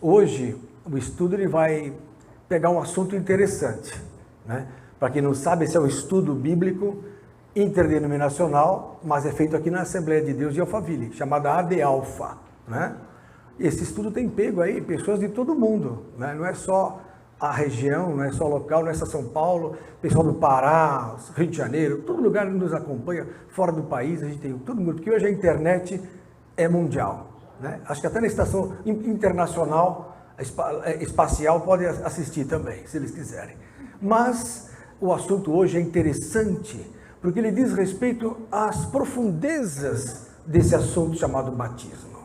Hoje, o estudo ele vai pegar um assunto interessante, né? Para quem não sabe, esse é um estudo bíblico interdenominacional, mas é feito aqui na Assembleia de Deus de Alphaville, chamada AD-Alpha, né? Esse estudo tem pego aí pessoas de todo mundo, né? Não é só a região, não é só local, não é só São Paulo, pessoal do Pará, Rio de Janeiro, todo lugar nos acompanha, fora do país, a gente tem todo mundo, porque hoje a internet é mundial, né? Acho que até na estação internacional espacial pode assistir também, se eles quiserem. Mas o assunto hoje é interessante, porque ele diz respeito às profundezas desse assunto chamado batismo.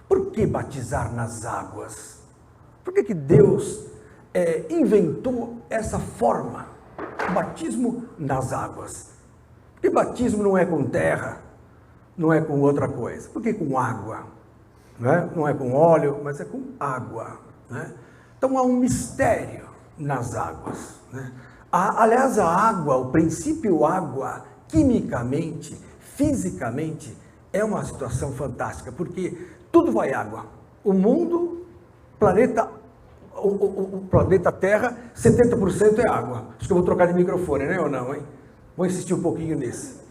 Por que batizar nas águas? Por que Deus inventou essa forma, o batismo nas águas? Porque batismo não é com terra, não é com outra coisa. Por que com água? Não é com óleo, mas é com água, né? Então há um mistério nas águas, né? Aliás, a água, o princípio água, quimicamente, fisicamente, é uma situação fantástica, porque tudo vai água. O mundo, o planeta Terra, 70% é água. Acho que eu vou trocar de microfone, né ou não, hein? Vou insistir um pouquinho nisso.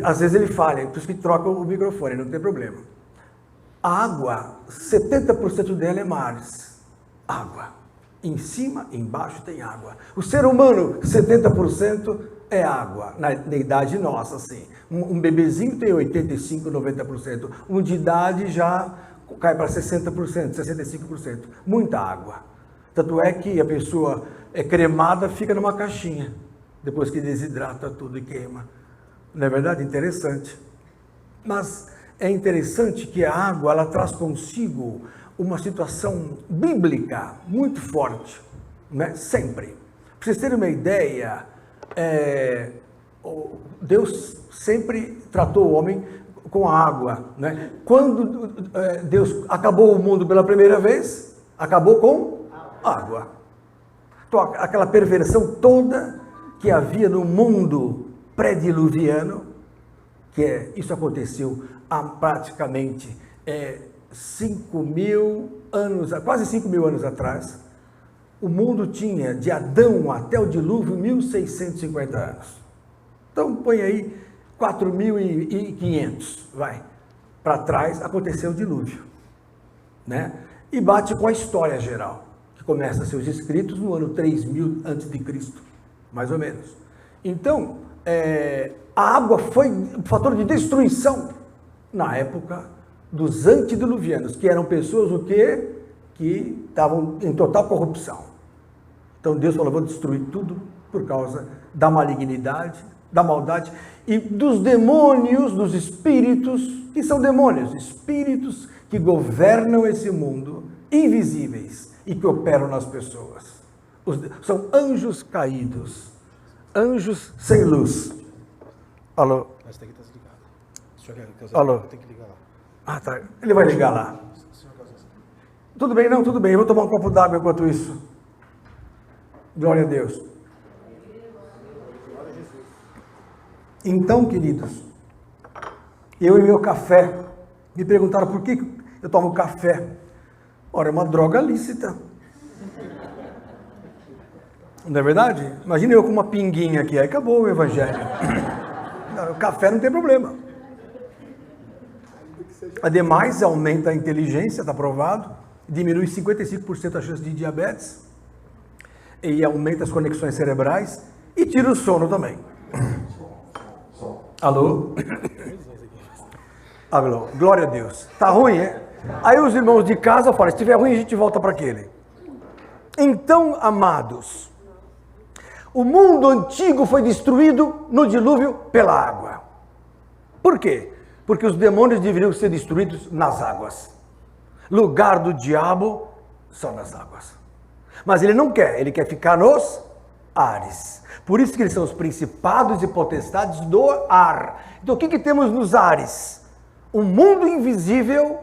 Às vezes ele falha, por isso que troca o microfone, não tem problema. A água, 70% dela é mares. Água. Em cima, embaixo tem água. O ser humano, 70% é água, na idade nossa, assim. Um bebezinho tem 85%, 90%. Um de idade já cai para 60%, 65%. Muita água. Tanto é que a pessoa é cremada, fica numa caixinha, depois que desidrata tudo e queima. Não é verdade? Interessante. Mas é interessante que a água, ela traz consigo uma situação bíblica muito forte, né? Sempre. Para vocês terem uma ideia, Deus sempre tratou o homem com a água, né? Quando Deus acabou o mundo pela primeira vez, acabou com água. Então, aquela perversão toda que havia no mundo pré-diluviano, isso aconteceu há praticamente 5.000 anos, quase 5.000 anos atrás. O mundo tinha, de Adão até o dilúvio, 1.650 anos. Então, põe aí 4.500, vai. Para trás, aconteceu o dilúvio, né? E bate com a história geral, que começa seus escritos no ano 3.000 a.C., mais ou menos. Então, a água foi um fator de destruição na época dos antediluvianos, que eram pessoas o quê? Que estavam em total corrupção. Então Deus falou, vou destruir tudo por causa da malignidade, da maldade e dos demônios, dos espíritos, que são demônios, espíritos que governam esse mundo, invisíveis e que operam nas pessoas. São anjos caídos, anjos sem luz. Alô? Mas tem que estar desligado. Alô? Tem que ligar lá. Ah, tá. Ele vai ligar lá. Tudo bem, não, tudo bem. Eu vou tomar um copo d'água enquanto isso. Glória a Deus. Então, queridos, eu e meu café, me perguntaram por que eu tomo café. Ora, é uma droga lícita. Não é verdade? Imagina eu com uma pinguinha aqui, aí acabou o evangelho. O café não tem problema. Ademais, aumenta a inteligência, está provado, diminui 55% a chance de diabetes, e aumenta as conexões cerebrais, e tira o sono também. Alô? Alô? Glória a Deus. Tá ruim, é? Aí os irmãos de casa falam, se estiver ruim a gente volta para aquele. Então, amados, o mundo antigo foi destruído no dilúvio pela água. Por quê? Porque os demônios deveriam ser destruídos nas águas. Lugar do diabo são nas águas. Mas ele não quer, ele quer ficar nos ares. Por isso que eles são os principados e potestades do ar. Então o que temos nos ares? Um mundo invisível,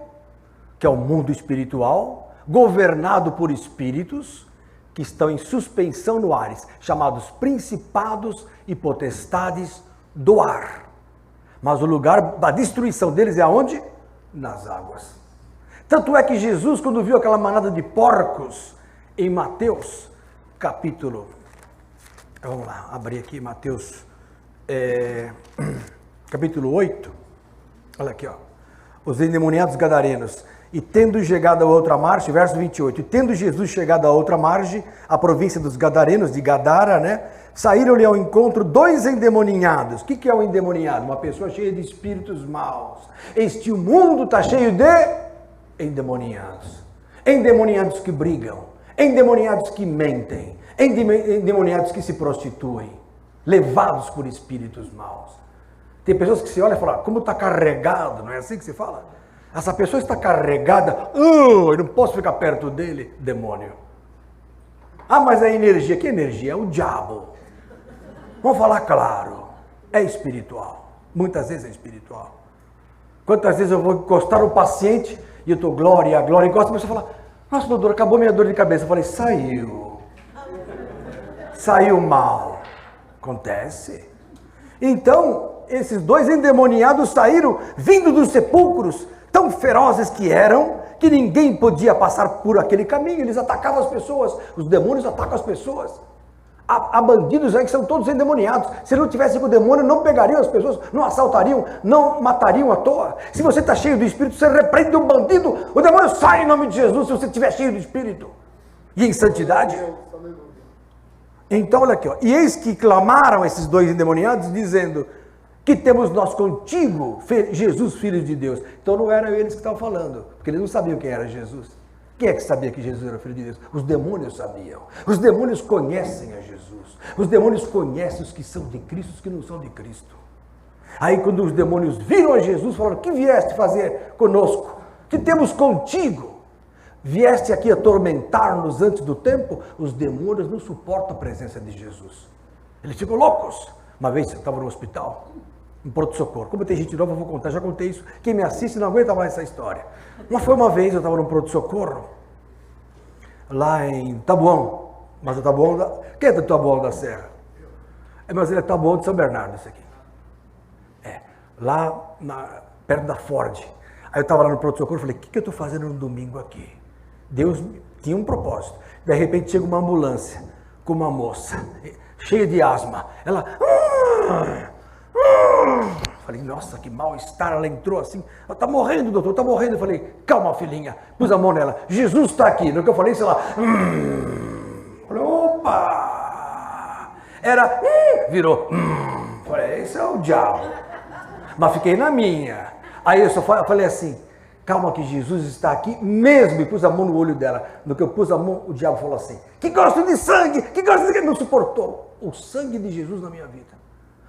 que é o mundo espiritual, governado por espíritos que estão em suspensão no ares, chamados principados e potestades do ar. Mas o lugar da destruição deles é aonde? Nas águas. Tanto é que Jesus, quando viu aquela manada de porcos em Mateus, capítulo... Vamos lá, abrir aqui Mateus, capítulo 8. Olha aqui, ó. Os endemoniados gadarenos. E tendo chegado a outra margem, verso 28, e tendo Jesus chegado a outra margem, a província dos gadarenos, de Gadara, né? Saíram-lhe ao encontro 2 endemoniados. O que é um endemoniado? Uma pessoa cheia de espíritos maus. Este mundo está cheio de endemoniados. Endemoniados que brigam. Endemoniados que mentem. Endemoniados que se prostituem. Levados por espíritos maus. Tem pessoas que se olham e falam, como está carregado, não é assim que se fala? Essa pessoa está carregada, eu não posso ficar perto dele, demônio. Ah, mas a energia, que energia? É o diabo. Vamos falar claro, é espiritual. Muitas vezes é espiritual. Quantas vezes eu vou encostar no paciente e eu estou glória, encosta, a pessoa fala, nossa doutor, acabou minha dor de cabeça. Eu falei, saiu mal. Acontece. Então, esses 2 endemoniados saíram vindo dos sepulcros, tão ferozes que eram, que ninguém podia passar por aquele caminho. Eles atacavam as pessoas, os demônios atacam as pessoas. Há bandidos aí que são todos endemoniados. Se não tivesse com o demônio, não pegariam as pessoas, não assaltariam, não matariam à toa. Se você está cheio do Espírito, você repreende um bandido, o demônio sai em nome de Jesus, se você estiver cheio do Espírito. E em santidade. Então, olha aqui, ó. E eis que clamaram esses 2 endemoniados, dizendo... que temos nós contigo, Jesus, Filho de Deus. Então não eram eles que estavam falando, porque eles não sabiam quem era Jesus. Quem é que sabia que Jesus era Filho de Deus? Os demônios sabiam. Os demônios conhecem a Jesus. Os demônios conhecem os que são de Cristo e os que não são de Cristo. Aí quando os demônios viram a Jesus, falaram, que vieste fazer conosco? Que temos contigo? Vieste aqui atormentar-nos antes do tempo? Os demônios não suportam a presença de Jesus. Eles ficam loucos. Uma vez eu estava no hospital, em pronto-socorro. Como tem gente nova, eu vou contar, já contei isso. Quem me assiste não aguenta mais essa história. Mas foi uma vez, eu estava no pronto-socorro, lá em Taboão. Mas o Taboão, quem é do Taboão da Serra? Mas ele é Taboão de São Bernardo, esse aqui. Lá perto da Ford. Aí eu estava lá no pronto-socorro, falei, o que eu estou fazendo no domingo aqui? Deus tinha um propósito. De repente chega uma ambulância com uma moça, cheia de asma. Ela... Falei, nossa, que mal-estar. Ela entrou assim, ela está morrendo, doutor, está morrendo. Eu falei, calma, filhinha. Pus a mão nela, Jesus está aqui. No que eu falei, sei lá, falei, opa, era, virou, falei, esse é o diabo. Mas fiquei na minha. Aí eu só falei assim, calma que Jesus está aqui mesmo. E pus a mão no olho dela. No que eu pus a mão, o diabo falou assim, que gosto de sangue, que gosto de... Não suportou o sangue de Jesus na minha vida.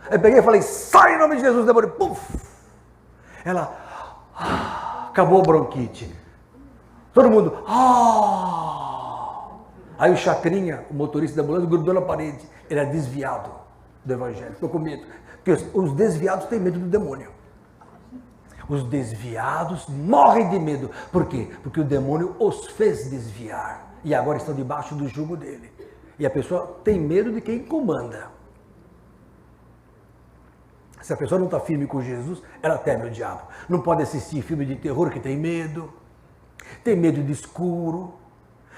Aí peguei e falei, sai em nome de Jesus, demônio. Puf! Ela, acabou a bronquite. Todo mundo, Aí o Chacrinha, o motorista da ambulância, grudou na parede. Ele era desviado do evangelho. Ficou com medo. Porque os desviados têm medo do demônio. Os desviados morrem de medo. Por quê? Porque o demônio os fez desviar. E agora estão debaixo do jugo dele. E a pessoa tem medo de quem comanda. Se a pessoa não está firme com Jesus, ela teme o diabo. Não pode assistir filme de terror que tem medo de escuro,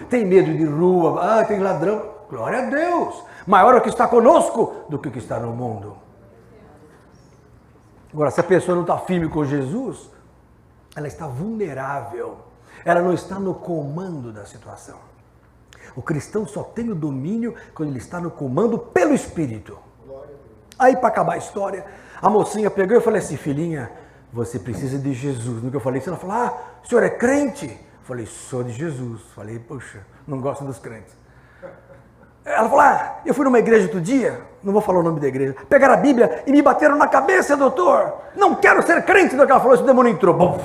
tem medo de rua, tem ladrão. Glória a Deus! Maior é o que está conosco do que o que está no mundo. Agora, se a pessoa não está firme com Jesus, ela está vulnerável. Ela não está no comando da situação. O cristão só tem o domínio quando ele está no comando pelo Espírito. Aí, para acabar a história, a mocinha pegou e eu falei assim, filhinha, você precisa de Jesus. No que eu falei isso, ela falou, o senhor é crente? Eu falei, sou de Jesus. Falei, poxa, não gosto dos crentes. Ela falou, eu fui numa igreja outro dia, não vou falar o nome da igreja, pegaram a Bíblia e me bateram na cabeça, doutor. Não quero ser crente. No que ela falou, esse demônio entrou, bum,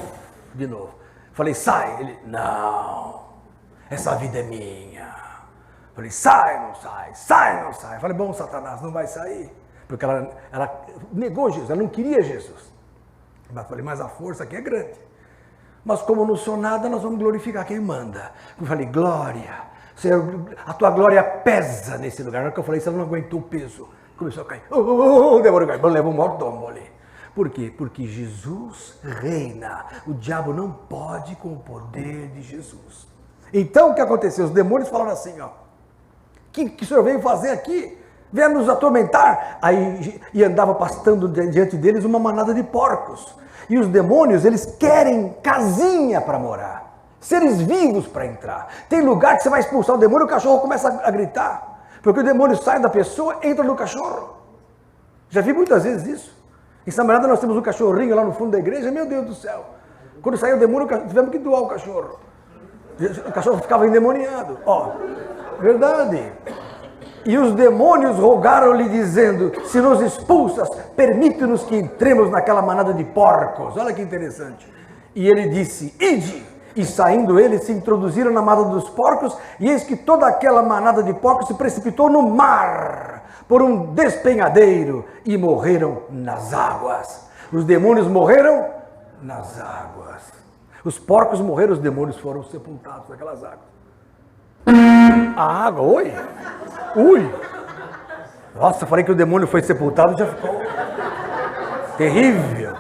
de novo. Falei, sai. Ele, não, essa vida é minha. Falei, sai, não sai, sai, não sai. Falei, bom, Satanás, não vai sair. Porque ela negou Jesus, ela não queria Jesus. Mas falei, mas a força aqui é grande. Mas como eu não sou nada, nós vamos glorificar quem manda. Eu falei, glória, Senhor, a tua glória pesa nesse lugar. Na hora que eu falei isso, ela não aguentou o peso. Começou a cair. O demônio caiu, levou um maior tombo ali. Por quê? Porque Jesus reina. O diabo não pode com o poder de Jesus. Então o que aconteceu? Os demônios falaram assim, ó. O que o senhor veio fazer aqui? Veio nos atormentar. Aí e andava pastando diante deles uma manada de porcos. E os demônios, eles querem casinha para morar. Seres vivos para entrar. Tem lugar que você vai expulsar o demônio, o cachorro começa a gritar. Porque o demônio sai da pessoa, entra no cachorro. Já vi muitas vezes isso. Em Samarada nós temos um cachorrinho lá no fundo da igreja, meu Deus do céu. Quando saiu o demônio, tivemos que doar o cachorro. O cachorro ficava endemoniado. Ó, verdade. E os demônios rogaram-lhe dizendo, se nos expulsas, permite-nos que entremos naquela manada de porcos. Olha que interessante. E ele disse, ide. E saindo eles se introduziram na manada dos porcos, e eis que toda aquela manada de porcos se precipitou no mar, por um despenhadeiro, e morreram nas águas. Os demônios morreram nas águas. Os porcos morreram, os demônios foram sepultados naquelas águas. A água, oi? Ui! Nossa, falei que o demônio foi sepultado, já ficou terrível.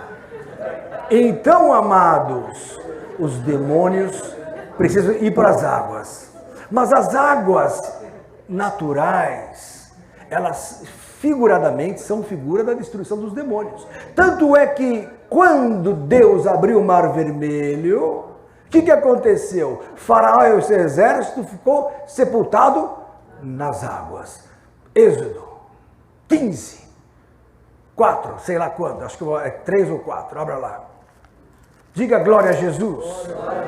Então, amados, os demônios precisam ir para as águas. Mas as águas naturais, elas figuradamente são figura da destruição dos demônios. Tanto é que quando Deus abriu o Mar Vermelho, o que aconteceu? Faraó e o seu exército ficou sepultado nas águas. Êxodo 15, 4, sei lá quando, acho que é 3 ou 4, abra lá. Diga glória a Jesus.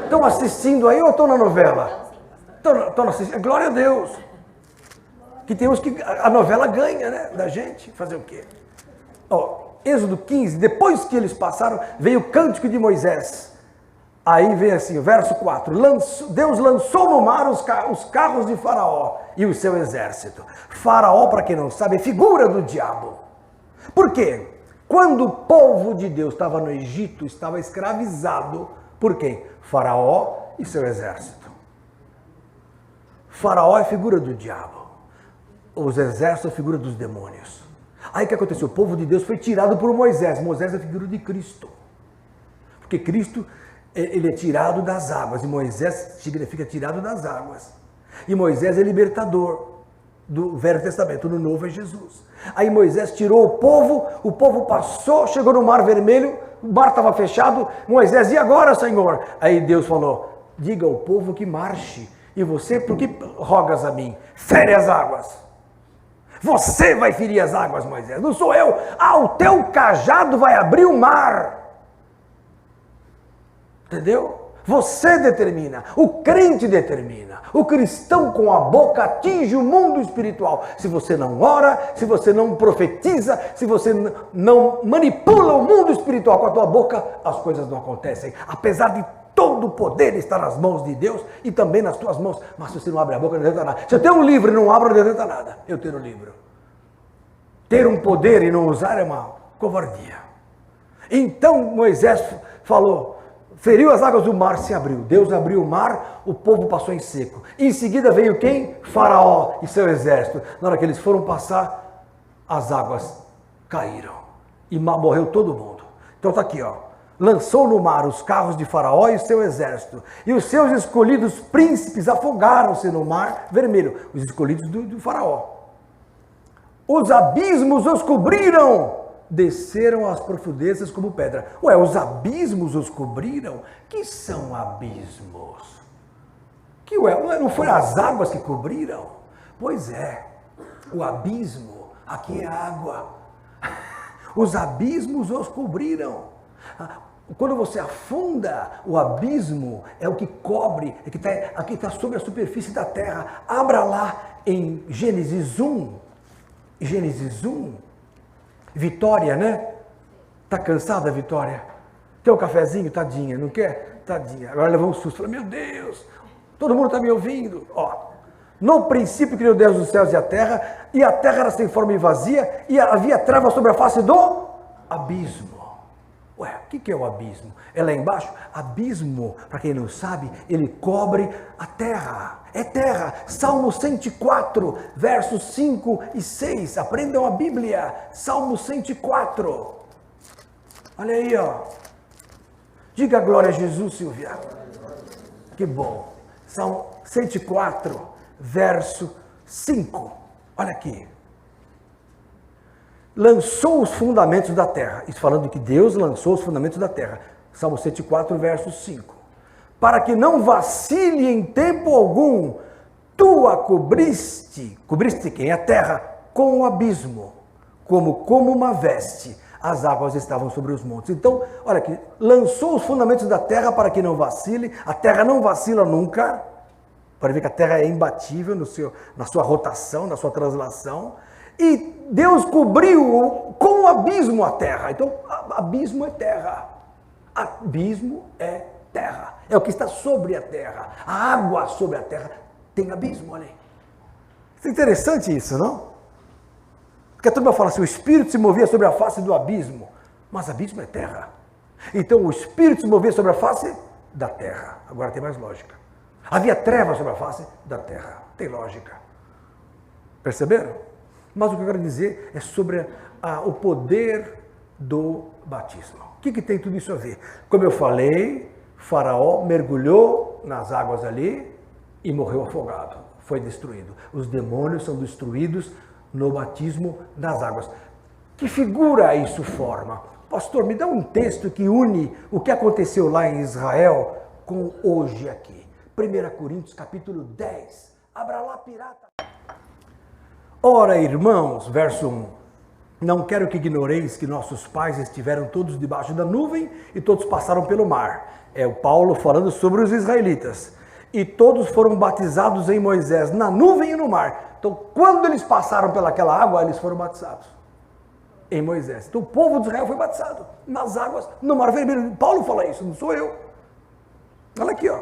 Estão assistindo aí ou estão na novela? Estão assistindo. Glória a Deus. Que temos que a novela ganha, né, da gente. Fazer o quê? Ó, Êxodo 15, depois que eles passaram, veio o cântico de Moisés. Aí vem assim, o verso 4. Deus lançou no mar os carros de Faraó e o seu exército. Faraó, para quem não sabe, é figura do diabo. Por quê? Quando o povo de Deus estava no Egito, estava escravizado por quem? Faraó e seu exército. Faraó é figura do diabo. Os exércitos é figura dos demônios. Aí o que aconteceu? O povo de Deus foi tirado por Moisés. Moisés é figura de Cristo. Porque Cristo, ele é tirado das águas. E Moisés significa tirado das águas. E Moisés é libertador do Velho Testamento. No Novo é Jesus. Aí Moisés tirou o povo passou, chegou no Mar Vermelho, o mar estava fechado. Moisés, e agora, Senhor? Aí Deus falou, diga ao povo que marche. E você, por que rogas a mim? Fere as águas. Você vai ferir as águas, Moisés, não sou eu. Ah, o teu cajado vai abrir o mar. Entendeu? Você determina, o crente determina. O cristão com a boca atinge o mundo espiritual. Se você não ora, se você não profetiza, se você não manipula o mundo espiritual com a tua boca, as coisas não acontecem. Apesar de todo o poder estar nas mãos de Deus e também nas tuas mãos. Mas se você não abre a boca, não adianta nada. Se eu tenho um livro e não abro, não adianta nada. Eu ter um livro. Ter um poder e não usar é uma covardia. Então Moisés falou, feriu as águas do mar, se abriu. Deus abriu o mar, o povo passou em seco. Em seguida veio quem? Faraó e seu exército. Na hora que eles foram passar, as águas caíram. E morreu todo mundo. Então está aqui, ó. Lançou no mar os carros de Faraó e seu exército. E os seus escolhidos príncipes afogaram-se no Mar Vermelho. Os escolhidos do Faraó. Os abismos os cobriram. Desceram às profundezas como pedra. Ué, os abismos os cobriram? Que são abismos? Que ué, não foram as águas que cobriram? Pois é, o abismo, aqui é água. Os abismos os cobriram. Quando você afunda, o abismo é o que cobre, aqui está sobre a superfície da terra. Abra lá em Gênesis 1. Gênesis 1. Vitória, né? Tá cansada, Vitória? Quer um cafezinho? Tadinha, não quer? Tadinha. Agora levou um susto. Falei, meu Deus, todo mundo está me ouvindo. Ó, no princípio criou Deus os céus e a terra era sem forma e vazia, e havia trevas sobre a face do abismo. Ué, o que é o abismo? É lá embaixo? Abismo, para quem não sabe, ele cobre a terra. É terra. Salmo 104, versos 5 e 6. Aprendam a Bíblia. Salmo 104. Olha aí, ó. Diga glória a Jesus, Silvia. Que bom. Salmo 104, verso 5. Olha aqui. Lançou os fundamentos da terra. Isso falando que Deus lançou os fundamentos da terra. Salmo 104, verso 5. Para que não vacile em tempo algum, tu a cobriste quem? A terra, com o abismo, como uma veste, as águas estavam sobre os montes. Então, olha aqui, lançou os fundamentos da terra para que não vacile, a terra não vacila nunca, para ver que a terra é imbatível na sua rotação, na sua translação, e Deus cobriu com o abismo a terra. Então, abismo é terra, abismo é terra, é o que está sobre a terra, a água sobre a terra tem abismo, olha aí. É interessante isso, não? Porque a turma fala assim, o Espírito se movia sobre a face do abismo, mas abismo é terra. Então o Espírito se movia sobre a face da terra, agora tem mais lógica. Havia trevas sobre a face da terra, tem lógica. Perceberam? Mas o que eu quero dizer é sobre o poder do batismo. O que tem tudo isso a ver? Como eu falei, Faraó mergulhou nas águas ali e morreu afogado, foi destruído. Os demônios são destruídos no batismo das águas. Que figura isso forma? Pastor, me dá um texto que une o que aconteceu lá em Israel com hoje aqui. 1 Coríntios capítulo 10. Abra lá, pirata. Ora, irmãos, verso 1. Não quero que ignoreis que nossos pais estiveram todos debaixo da nuvem e todos passaram pelo mar. É o Paulo falando sobre os israelitas. E todos foram batizados em Moisés, na nuvem e no mar. Então, quando eles passaram pelaquela água, eles foram batizados em Moisés. Então, o povo de Israel foi batizado nas águas, no mar vermelho. Paulo fala isso, não sou eu. Olha aqui, ó.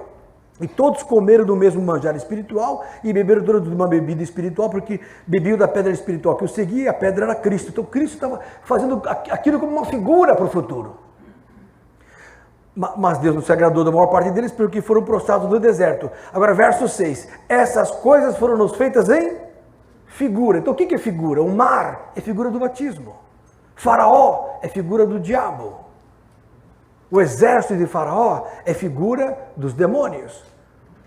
E todos comeram do mesmo manjar espiritual e beberam todos de uma bebida espiritual, porque bebiam da pedra espiritual que o seguia, e a pedra era Cristo. Então, Cristo estava fazendo aquilo como uma figura para o futuro. Mas Deus não se agradou da maior parte deles, porque foram prostrados no deserto. Agora, verso 6. Essas coisas foram nos feitas em figura. Então, o que é figura? O mar é figura do batismo. Faraó é figura do diabo. O exército de Faraó é figura dos demônios.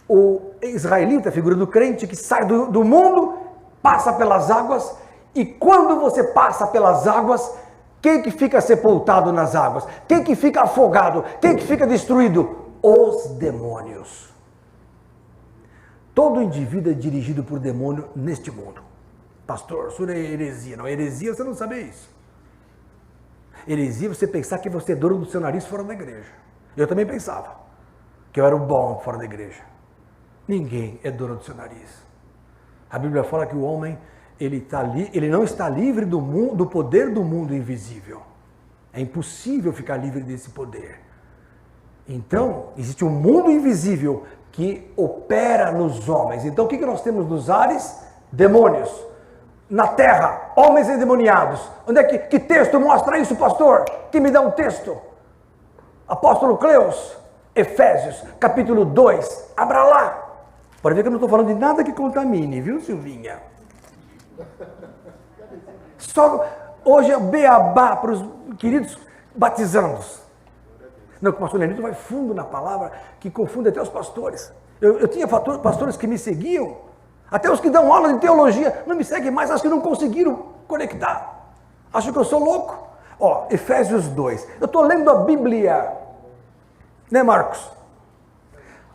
O israelita é figura do crente que sai do mundo, passa pelas águas, e quando você passa pelas águas, quem que fica sepultado nas águas? Quem que fica afogado? Quem que fica destruído? Os demônios. Todo indivíduo é dirigido por demônio neste mundo. Pastor, isso é heresia. Não, heresia você não sabe isso. Heresia você pensar que você é dono do seu nariz fora da igreja. Eu também pensava que eu era o bom fora da igreja. Ninguém é dono do seu nariz. A Bíblia fala que o homem ele não está livre do poder do mundo invisível. É impossível ficar livre desse poder. Então, existe um mundo invisível que opera nos homens. Então, o que nós temos nos ares? Demônios. Na terra, homens endemoniados. Onde é que texto mostra isso, pastor? Quem me dá um texto? Apóstolo Cleus, Efésios, capítulo 2. Abra lá. Pode ver que eu não estou falando de nada que contamine, viu, Silvinha? Só hoje é beabá para os queridos batizandos. Não, que o pastor Lenito vai fundo na palavra, que confunde até os pastores. Eu tinha pastores que me seguiam, até os que dão aula de teologia, não me seguem mais, acho que não conseguiram conectar. Acho que eu sou louco. Ó, Efésios 2. Eu estou lendo a Bíblia. Né, Marcos?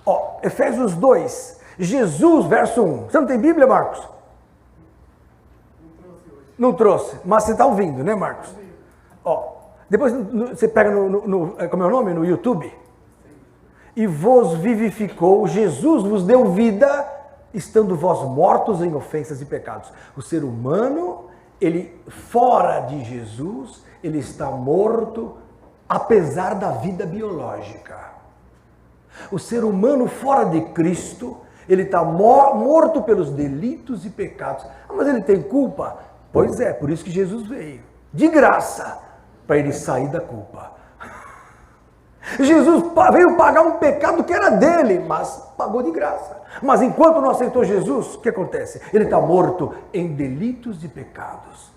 Ó, Efésios 2. Jesus, verso 1. Você não tem Bíblia, Marcos? Não trouxe, mas você está ouvindo, né, Marcos? Ó, depois você pega como é o nome? No YouTube. E vos vivificou, Jesus vos deu vida, estando vós mortos em ofensas e pecados. O ser humano, ele fora de Jesus, ele está morto, apesar da vida biológica. O ser humano fora de Cristo, ele está morto pelos delitos e pecados. Ah, mas ele tem culpa? Pois é, por isso que Jesus veio, de graça, para ele sair da culpa. Jesus veio pagar um pecado que era dele, mas pagou de graça. Mas enquanto não aceitou Jesus, o que acontece? Ele está morto em delitos e pecados.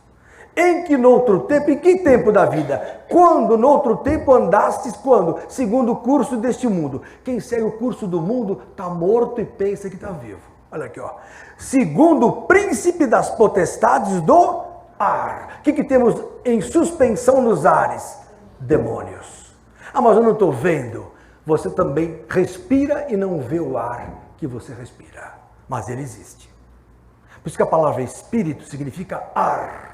Em que noutro tempo, em que tempo da vida? Quando noutro tempo andastes, quando? Segundo o curso deste mundo. Quem segue o curso do mundo está morto e pensa que está vivo. Olha aqui, ó. Segundo o príncipe das potestades do ar. O que temos em suspensão nos ares? Demônios. Ah, mas eu não estou vendo. Você também respira e não vê o ar que você respira. Mas ele existe. Por isso que a palavra espírito significa ar.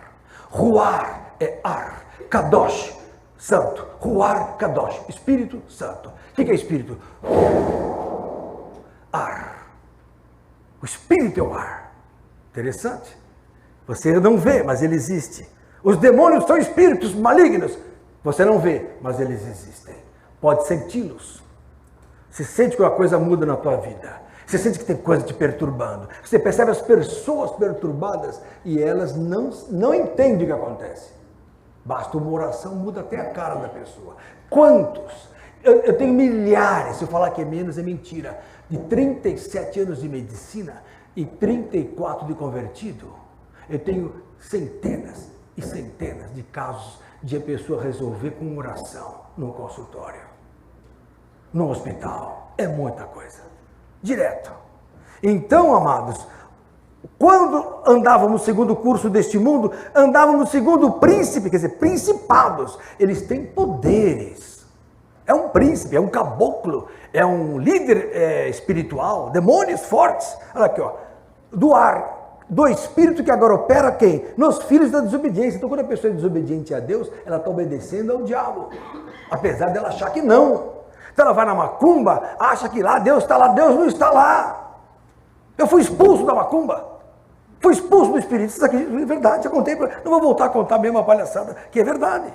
Ruar é ar. Kadosh, santo. Ruar, Kadosh, Espírito Santo. O que é espírito? Ar. O espírito é o ar. Interessante. Você não vê, mas ele existe. Os demônios são espíritos malignos. Você não vê, mas eles existem. Pode senti-los. Você sente que uma coisa muda na tua vida. Você sente que tem coisa te perturbando. Você percebe as pessoas perturbadas e elas não entendem o que acontece. Basta uma oração, muda até a cara da pessoa. Quantos? Eu tenho milhares, se eu falar que é menos, é mentira. De 37 anos de medicina e 34 de convertido, eu tenho centenas e centenas de casos de a pessoa resolver com oração no consultório, no hospital. É muita coisa. Direto. Então, amados, quando andávamos segundo o curso deste mundo, andávamos segundo o príncipe, quer dizer, principados. Eles têm poderes. É um príncipe, é um caboclo, é um líder espiritual, demônios fortes. Olha aqui, ó. Do ar, do espírito que agora opera quem? Nos filhos da desobediência. Então, quando a pessoa é desobediente a Deus, ela está obedecendo ao diabo. Apesar dela achar que não. Então ela vai na macumba, acha que lá Deus está lá, Deus não está lá. Eu fui expulso da macumba, fui expulso do espírito. Isso aqui é verdade, já contei, não vou voltar a contar a mesma palhaçada, que é verdade.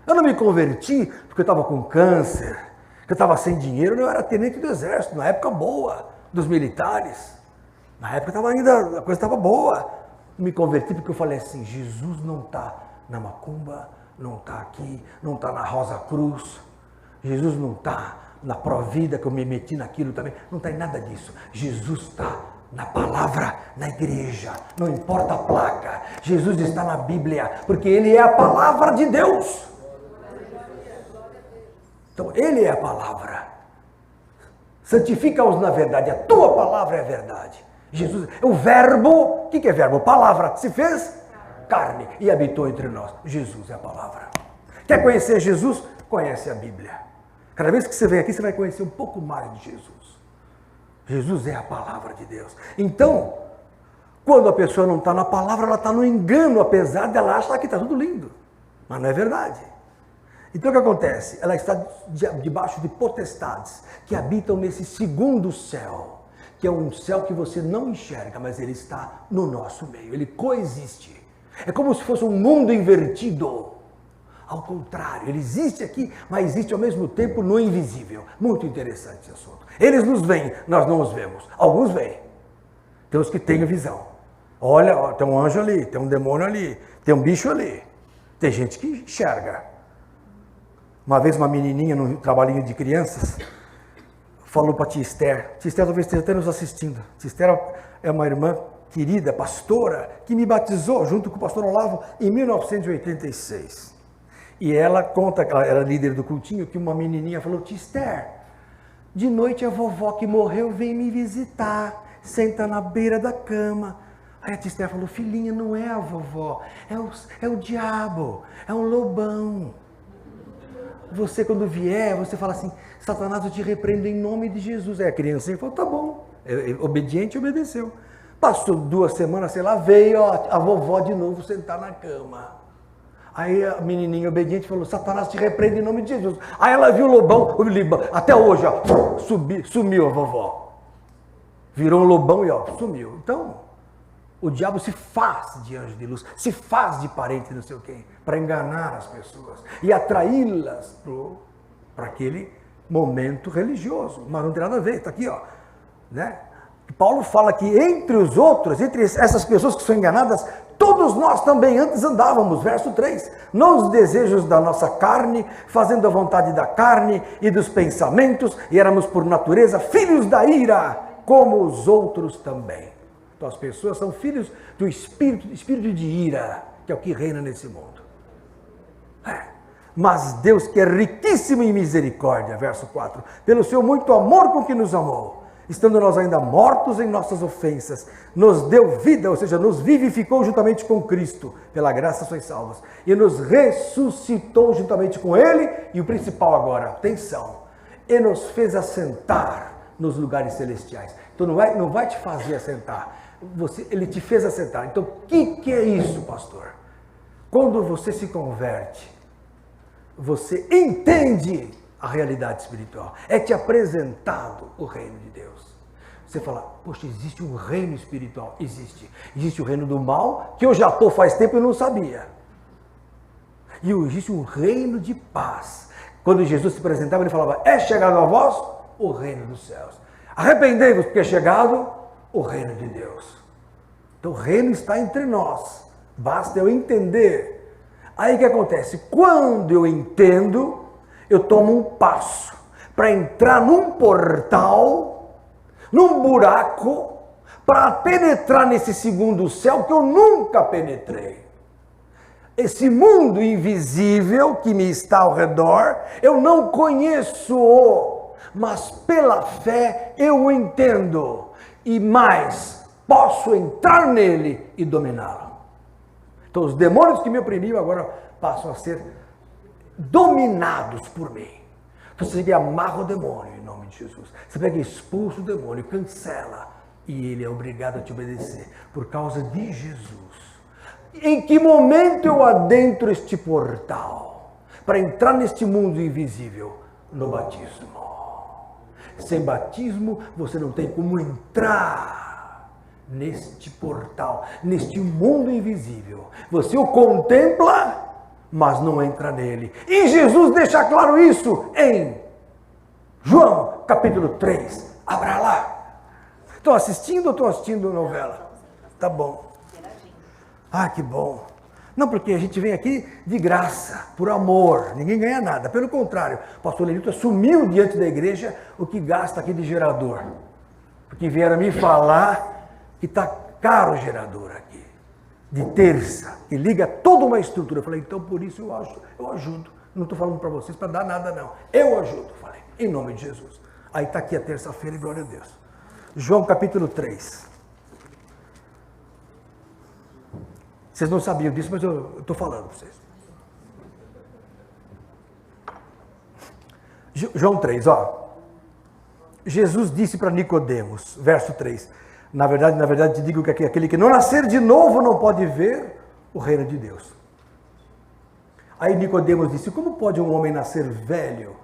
Eu não me converti porque eu estava com câncer, que eu estava sem dinheiro, eu era tenente do exército, na época boa, dos militares. Na época a coisa estava boa. Me converti porque eu falei assim, Jesus não está na macumba, não está aqui, não está na Rosa Cruz. Jesus não está na Provida, que eu me meti naquilo também. Não está em nada disso. Jesus está na palavra, na igreja. Não importa a placa. Jesus está na Bíblia, porque Ele é a palavra de Deus. Então, Ele é a palavra. Santifica-os na verdade. A tua palavra é a verdade. Jesus é o verbo. O que é verbo? Palavra. Se fez carne e habitou entre nós. Jesus é a palavra. Quer conhecer Jesus? Conhece a Bíblia. Cada vez que você vem aqui, você vai conhecer um pouco mais de Jesus. Jesus é a palavra de Deus. Então, quando a pessoa não está na palavra, ela está no engano, apesar dela achar que está tudo lindo. Mas não é verdade. Então o que acontece? Ela está debaixo de potestades que habitam nesse segundo céu, que é um céu que você não enxerga, mas ele está no nosso meio, ele coexiste. É como se fosse um mundo invertido. Ao contrário, ele existe aqui, mas existe ao mesmo tempo no invisível. Muito interessante esse assunto. Eles nos veem, nós não os vemos. Alguns veem. Tem os que têm visão. Olha, tem um anjo ali, tem um demônio ali, tem um bicho ali. Tem gente que enxerga. Uma vez uma menininha num trabalhinho de crianças falou para a tia Esther. Tia Esther talvez esteja até nos assistindo. Tia Esther é uma irmã querida, pastora, que me batizou junto com o pastor Olavo em 1986. E ela conta, ela era líder do cultinho, que uma menininha falou, tia Esther, de noite a vovó que morreu vem me visitar, senta na beira da cama. Aí a tia Esther falou, filhinha, não é a vovó, é o diabo, é um lobão. Você quando vier, você fala assim, Satanás, eu te repreendo em nome de Jesus. Aí a criancinha falou, tá bom, obediente, obedeceu. Passou 2 semanas, sei lá, veio a vovó de novo sentar na cama. Aí a menininha obediente falou, Satanás te repreende em nome de Jesus. Aí ela viu o lobão, até hoje, ó, sumiu a vovó. Virou um lobão e ó, sumiu. Então, o diabo se faz de anjo de luz, se faz de parente não sei o quê, para enganar as pessoas e atraí-las para aquele momento religioso. Mas não tem nada a ver, está aqui, ó, né? Paulo fala que entre os outros, entre essas pessoas que são enganadas, todos nós também antes andávamos, verso 3, nos desejos da nossa carne, fazendo a vontade da carne e dos pensamentos, e éramos por natureza filhos da ira, como os outros também. Então as pessoas são filhos do espírito de ira, que é o que reina nesse mundo. Mas Deus, que é riquíssimo em misericórdia, verso 4, pelo seu muito amor com que nos amou, estando nós ainda mortos em nossas ofensas, nos deu vida, ou seja, nos vivificou juntamente com Cristo, pela graça sois salvos, e nos ressuscitou juntamente com Ele, e o principal agora, atenção, e nos fez assentar nos lugares celestiais. Então não vai te fazer assentar, Ele te fez assentar. Então o que é isso, pastor? Quando você se converte, você entende a realidade espiritual. É te apresentado o reino de Deus. Você fala, poxa, existe um reino espiritual? Existe. Existe o reino do mal, que eu já estou faz tempo e não sabia. E existe um reino de paz. Quando Jesus se apresentava, ele falava, é chegado a vós o reino dos céus. Arrependei-vos, porque é chegado o reino de Deus. Então o reino está entre nós. Basta eu entender. Aí o que acontece? Quando eu entendo, eu tomo um passo para entrar num portal, num buraco, para penetrar nesse segundo céu que eu nunca penetrei. Esse mundo invisível que me está ao redor, eu não conheço, mas pela fé eu o entendo. E mais, posso entrar nele e dominá-lo. Então os demônios que me oprimiam agora passam a ser dominados por mim. Então você amarra o demônio em nome de Jesus. Você pega e expulsa o demônio, cancela. E ele é obrigado a te obedecer por causa de Jesus. Em que momento eu adentro este portal para entrar neste mundo invisível? No batismo. Sem batismo você não tem como entrar neste portal, neste mundo invisível. Você o contempla, mas não entra nele. E Jesus deixa claro isso em João capítulo 3. Abra lá. Estão assistindo ou estão assistindo novela? Tá bom. Ah, que bom. Não, porque a gente vem aqui de graça, por amor. Ninguém ganha nada. Pelo contrário, o pastor Lelito assumiu diante da igreja o que gasta aqui de gerador. Porque vieram me falar que está caro o gerador aqui, de terça, que liga toda uma estrutura. Eu falei, então por isso eu ajudo. Não estou falando para vocês para dar nada, não. Eu ajudo, falei, em nome de Jesus. Aí está aqui a terça-feira e glória a Deus. João capítulo 3. Vocês não sabiam disso, mas eu estou falando para vocês. João 3, ó. Jesus disse para Nicodemos, verso 3. Na verdade, te digo que aquele que não nascer de novo não pode ver o reino de Deus. Aí Nicodemos disse, como pode um homem nascer velho?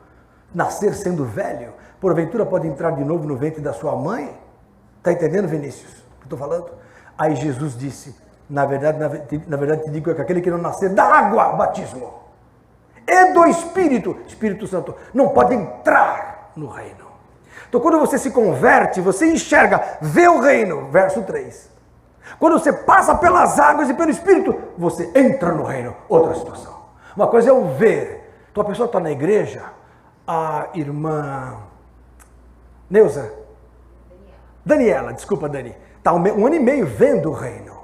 Nascer sendo velho? Porventura pode entrar de novo no ventre da sua mãe? Está entendendo, Vinícius? O que eu estou falando? Aí Jesus disse, na verdade te digo que aquele que não nascer da água, batismo, e do Espírito Santo, não pode entrar no reino. Então, quando você se converte, você enxerga, vê o reino, verso 3. Quando você passa pelas águas e pelo Espírito, você entra no reino, outra situação. Uma coisa é o ver. Então, a pessoa está na igreja, a irmã Neuza, Daniela, desculpa, Dani, está um ano e meio vendo o reino.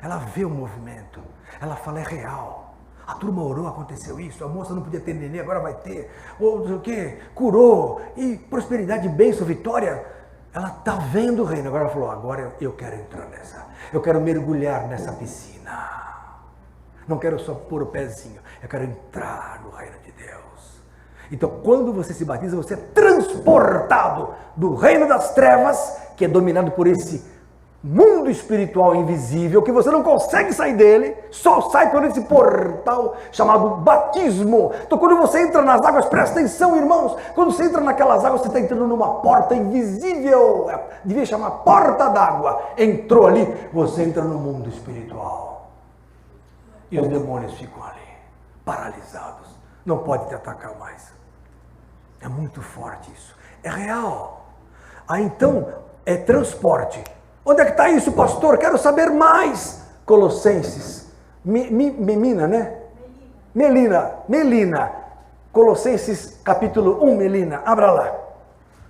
Ela vê o movimento, ela fala, é real. A turma orou, aconteceu isso, a moça não podia ter neném, agora vai ter, ou não sei o quê, curou, e prosperidade, bênção, vitória. Ela está vendo o reino, agora ela falou, agora eu quero entrar nessa, eu quero mergulhar nessa piscina. Não quero só pôr o pezinho, eu quero entrar no reino de Deus. Então, quando você se batiza, você é transportado do reino das trevas, que é dominado por esse mundo espiritual invisível, que você não consegue sair dele, só sai por esse portal chamado batismo. Então quando você entra nas águas, presta atenção, irmãos, quando você entra naquelas águas, você está entrando numa porta invisível, devia chamar porta d'água. Entrou ali, você entra no mundo espiritual. E os demônios ficam ali, paralisados, não pode te atacar mais. É muito forte isso, é real. Aí então, é transporte. Onde é que está isso, pastor? Quero saber mais. Colossenses. Melina, né? Melina. Colossenses capítulo 1, Melina. Abra lá.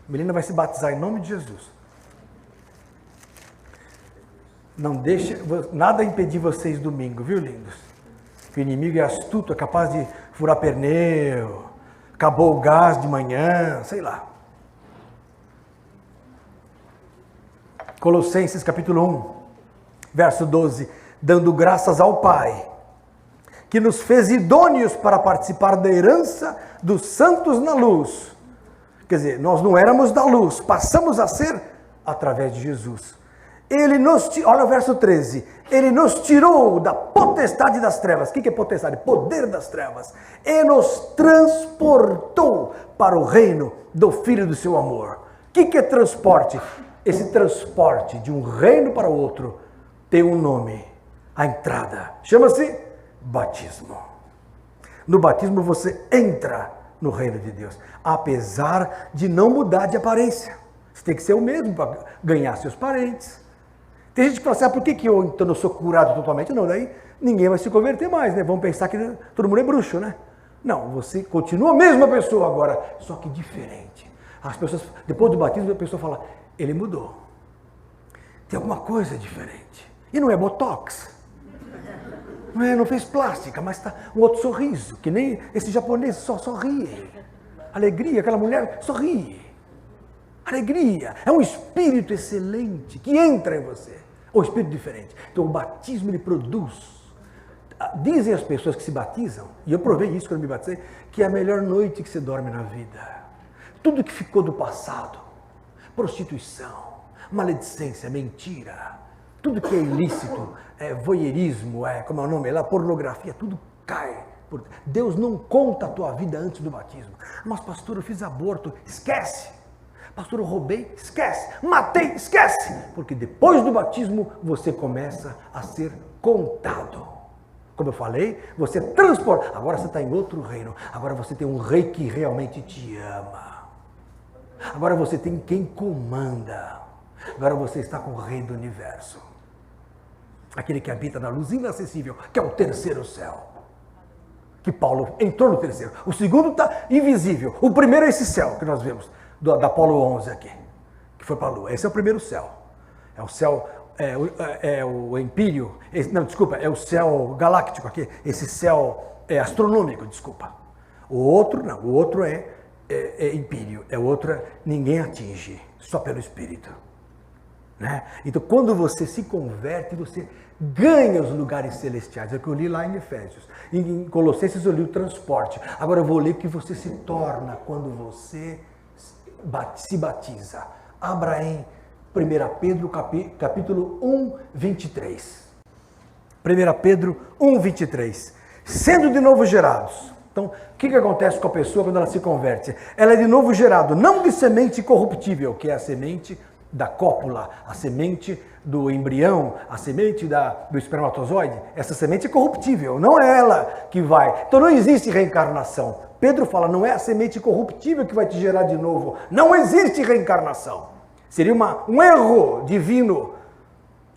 Melina vai se batizar em nome de Jesus. Não deixe nada impedir vocês domingo, viu, lindos? Que o inimigo é astuto, é capaz de furar pneu, acabou o gás de manhã, sei lá. Colossenses capítulo 1, verso 12. Dando graças ao Pai, que nos fez idôneos para participar da herança dos santos na luz. Quer dizer, nós não éramos da luz, passamos a ser através de Jesus. Olha o verso 13, ele nos tirou da potestade das trevas. O que é potestade? Poder das trevas. E nos transportou para o reino do Filho do seu amor. O que é transporte? Esse transporte de um reino para o outro tem um nome, a entrada. Chama-se batismo. No batismo você entra no reino de Deus, apesar de não mudar de aparência. Você tem que ser o mesmo para ganhar seus parentes. Tem gente que fala assim, por que eu então não sou curado totalmente? Não, daí ninguém vai se converter mais, né? Vão pensar que todo mundo é bruxo, né? Não, você continua a mesma pessoa agora, só que diferente. As pessoas, depois do batismo, a pessoa fala, ele mudou. Tem alguma coisa diferente. E não é botox. Não fez plástica, mas está um outro sorriso, que nem esse japonês só sorri. Alegria, aquela mulher sorri. Alegria, é um espírito excelente que entra em você. Ou espírito diferente. Então o batismo ele produz. Dizem as pessoas que se batizam, e eu provei isso quando me batizei, que é a melhor noite que se dorme na vida. Tudo que ficou do passado, prostituição, maledicência, mentira, tudo que é ilícito, voyeurismo, como é o nome lá, pornografia, tudo cai. Deus não conta a tua vida antes do batismo. Mas pastor, eu fiz aborto, esquece. Pastor, eu roubei, esquece. Matei, esquece. Porque depois do batismo você começa a ser contado. Como eu falei, você transporta. Agora você está em outro reino. Agora você tem um rei que realmente te ama. Agora você tem quem comanda. Agora você está com o rei do universo. Aquele que habita na luz inacessível, que é o terceiro céu. Que Paulo entrou no terceiro. O segundo está invisível. O primeiro é esse céu que nós vemos, da Apolo 11 aqui, que foi para a lua. Esse é o primeiro céu. É o céu, o empírio, é o céu galáctico aqui, esse céu astronômico, desculpa. O outro não, o outro é empírio, o outro ninguém atinge, só pelo Espírito. Né? Então, quando você se converte, você ganha os lugares celestiais. É o que eu li lá em Efésios. Em Colossenses eu li o transporte. Agora eu vou ler o que você se torna quando você se batiza. Abra em 1 Pedro capítulo 1, 23. 1 Pedro 1, 23. Sendo de novo gerados. Então, o que acontece com a pessoa quando ela se converte? Ela é de novo gerado, não de semente corruptível, que é a semente da cópula, a semente do embrião, a semente do espermatozoide. Essa semente é corruptível, não é ela que vai. Então não existe reencarnação. Pedro fala, não é a semente corruptível que vai te gerar de novo. Não existe reencarnação. Seria um erro divino.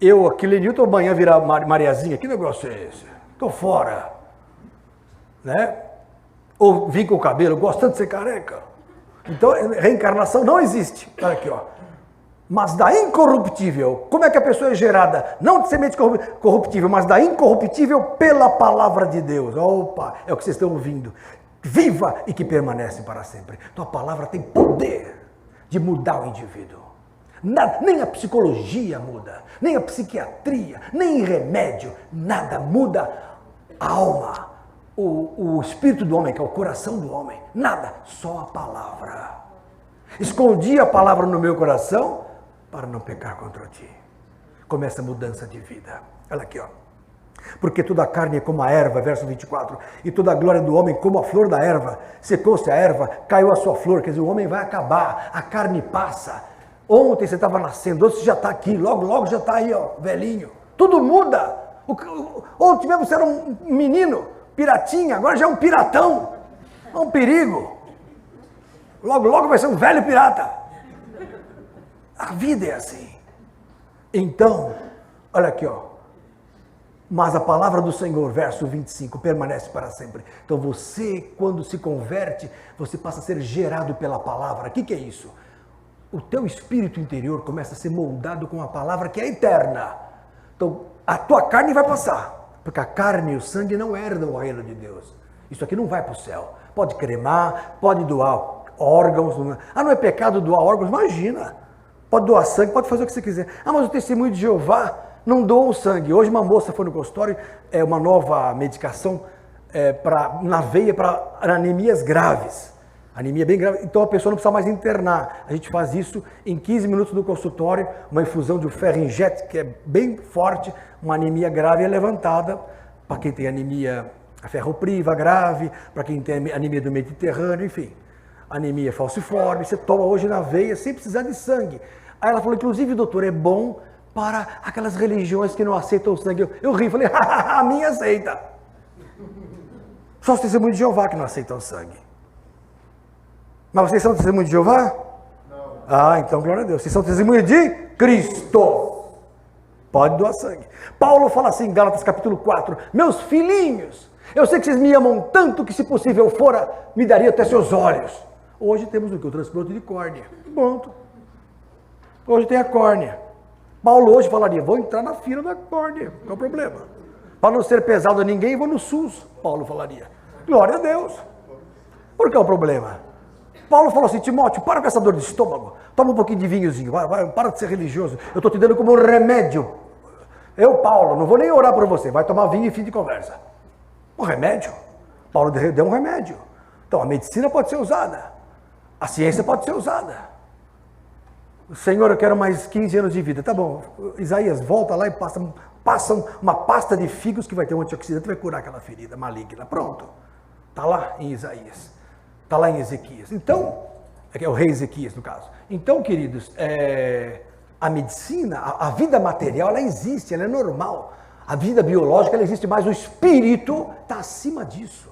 Eu, aqui, Lenilton, amanhã virar Mariazinha. Que negócio é esse? Estou fora. Né? Ou vim com o cabelo, gosto tanto de ser careca. Então, reencarnação não existe. Olha aqui, ó. Mas da incorruptível, como é que a pessoa é gerada? Não de semente corruptível, mas da incorruptível pela palavra de Deus. Opa, é o que vocês estão ouvindo. Viva e que permanece para sempre. Então a palavra tem poder de mudar o indivíduo. Nem a psicologia muda, nem a psiquiatria, nem remédio, nada muda a alma, o espírito do homem, que é o coração do homem. Nada, só a palavra. Escondi a palavra no meu coração para não pecar contra ti. Começa a mudança de vida. Olha aqui, ó. Porque toda a carne é como a erva, verso 24, e toda a glória do homem como a flor da erva. Secou-se a erva, caiu a sua flor, quer dizer, o homem vai acabar, a carne passa. Ontem você estava nascendo, hoje você já está aqui, logo já está aí, ó, velhinho. Tudo muda. Ontem mesmo você era um menino, piratinha, agora já é um piratão. É um perigo. Logo vai ser um velho pirata. A vida é assim. Então, olha aqui, ó. Mas a palavra do Senhor, verso 25, permanece para sempre. Então você, quando se converte, você passa a ser gerado pela palavra. O que é isso? O teu espírito interior começa a ser moldado com a palavra que é eterna. Então, a tua carne vai passar, porque a carne e o sangue não herdam o reino de Deus. Isso aqui não vai para o céu. Pode cremar, pode doar órgãos. Não é pecado doar órgãos? Imagina. Pode doar sangue, pode fazer o que você quiser. Mas o testemunho de Jeová não doa o sangue. Hoje uma moça foi no consultório, uma nova medicação na veia para anemias graves. Anemia bem grave, então a pessoa não precisa mais internar. A gente faz isso em 15 minutos no consultório, uma infusão de ferro injete, que é bem forte, uma anemia grave é levantada, para quem tem anemia ferropriva grave, para quem tem anemia do Mediterrâneo, enfim. Anemia falciforme, você toma hoje na veia sem precisar de sangue. Aí ela falou, inclusive, doutor, é bom para aquelas religiões que não aceitam o sangue. Eu ri, falei, a minha aceita. Só os testemunhos de Jeová que não aceitam o sangue. Mas vocês são testemunhos de Jeová? Não. Então glória a Deus. Vocês são testemunhas de Cristo. Pode doar sangue. Paulo fala assim em Gálatas capítulo 4. Meus filhinhos, eu sei que vocês me amam tanto que se possível fora, me daria até seus olhos. Hoje temos o que? O transplante de córnea. Pronto. Hoje tem a córnea. Paulo hoje falaria, vou entrar na fila da córnea. Qual é o problema? Para não ser pesado a ninguém, vou no SUS. Paulo falaria. Glória a Deus. Por que é o problema? Paulo falou assim, Timóteo, para com essa dor de estômago, toma um pouquinho de vinhozinho, para de ser religioso, eu estou te dando como um remédio. Eu, Paulo, não vou nem orar por você, vai tomar vinho e fim de conversa. Um remédio? Paulo deu um remédio. Então a medicina pode ser usada, a ciência pode ser usada. Senhor, eu quero mais 15 anos de vida. Tá bom, Isaías, volta lá e passa uma pasta de figos que vai ter um antioxidante e vai curar aquela ferida maligna. Pronto, está lá em Isaías. Está lá em Ezequias. Então, é o rei Ezequias no caso. Então, queridos, a medicina, a vida material, ela existe, ela é normal. A vida biológica, ela existe, mas o espírito está acima disso.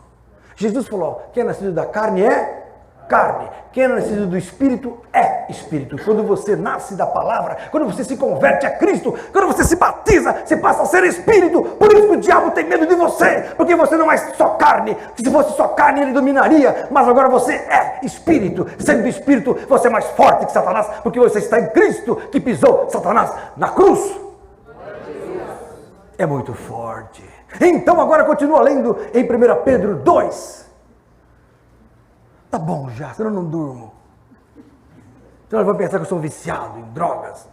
Jesus falou, quem é nascido da carne é carne. Quem é nascido do espírito é espírito. Quando você nasce da palavra, quando você se converte a Cristo, quando você se batiza, você passa a ser espírito. Por isso que o diabo tem medo de você, porque você não é só carne. Se fosse só carne, ele dominaria, mas agora você é espírito. Sendo espírito, você é mais forte que Satanás, porque você está em Cristo, que pisou Satanás na cruz. É muito forte. Então agora continua lendo em 1 Pedro 2. Tá bom já, senão eu não durmo. Senão vão pensar que eu sou viciado em drogas.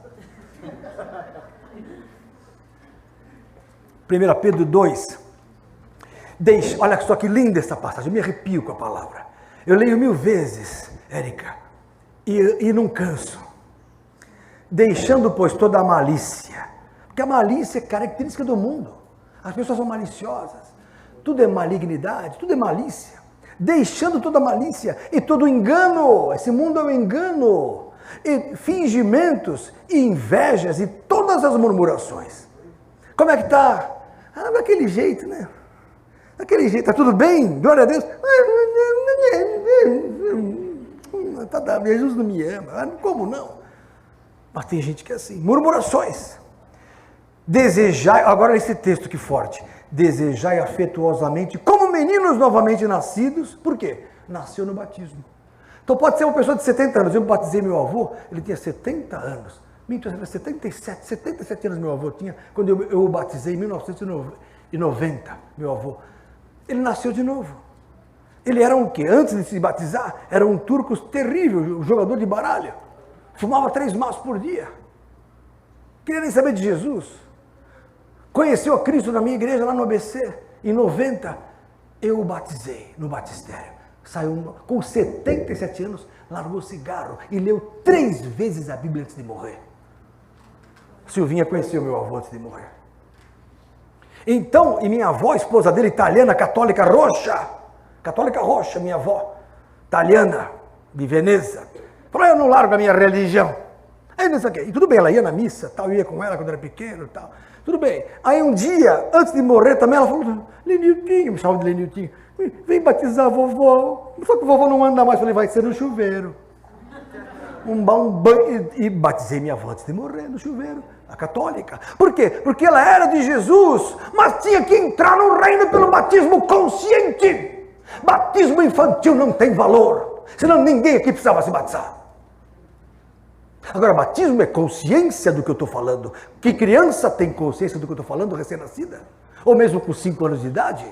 1 Pedro 2. Olha só que linda essa passagem, eu me arrepio com a palavra. Eu leio 1000 vezes, Érica, e não canso. Deixando, pois, toda a malícia. Porque a malícia é característica do mundo. As pessoas são maliciosas. Tudo é malignidade, tudo é malícia. Deixando toda malícia e todo engano, esse mundo é um engano, e fingimentos e invejas e todas as murmurações. Como é que está? Daquele jeito, né? Daquele jeito, está tudo bem? Glória a Deus. Jesus não me ama, como não? Mas tem gente que é assim, murmurações. Desejai, agora esse texto que forte, desejai afetuosamente, como meninos novamente nascidos, por quê? Nasceu no batismo. Então pode ser uma pessoa de 70 anos, eu batizei meu avô, ele tinha 70 anos, 77 anos meu avô tinha, quando eu o batizei em 1990, meu avô, ele nasceu de novo. Ele era um quê? Antes de se batizar, era um turco terrível, um jogador de baralho, fumava 3 maços por dia, queria nem saber de Jesus. Conheceu a Cristo na minha igreja, lá no ABC, em 90, eu o batizei no batistério. Saiu com 77 anos, largou cigarro e leu 3 vezes a Bíblia antes de morrer. Silvinha conheceu meu avô antes de morrer. Então, e minha avó, esposa dele, italiana, católica roxa, minha avó, italiana, de Veneza, falou, eu não largo a minha religião. Aí não sei o quê. E tudo bem, ela ia na missa, tal, eu ia com ela quando era pequeno e tal. Tudo bem. Aí um dia, antes de morrer também, ela falou, Leniltinho, me chamava de Leniltinho, vem batizar a vovó. Só que a vovó não anda mais. Falei, vai ser no chuveiro. Um banho. E batizei minha avó antes de morrer no chuveiro, a católica. Por quê? Porque ela era de Jesus, mas tinha que entrar no reino pelo batismo consciente. Batismo infantil não tem valor. Senão ninguém aqui precisava se batizar. Agora, batismo é consciência do que eu estou falando. Que criança tem consciência do que eu estou falando, recém-nascida? Ou mesmo com 5 anos de idade?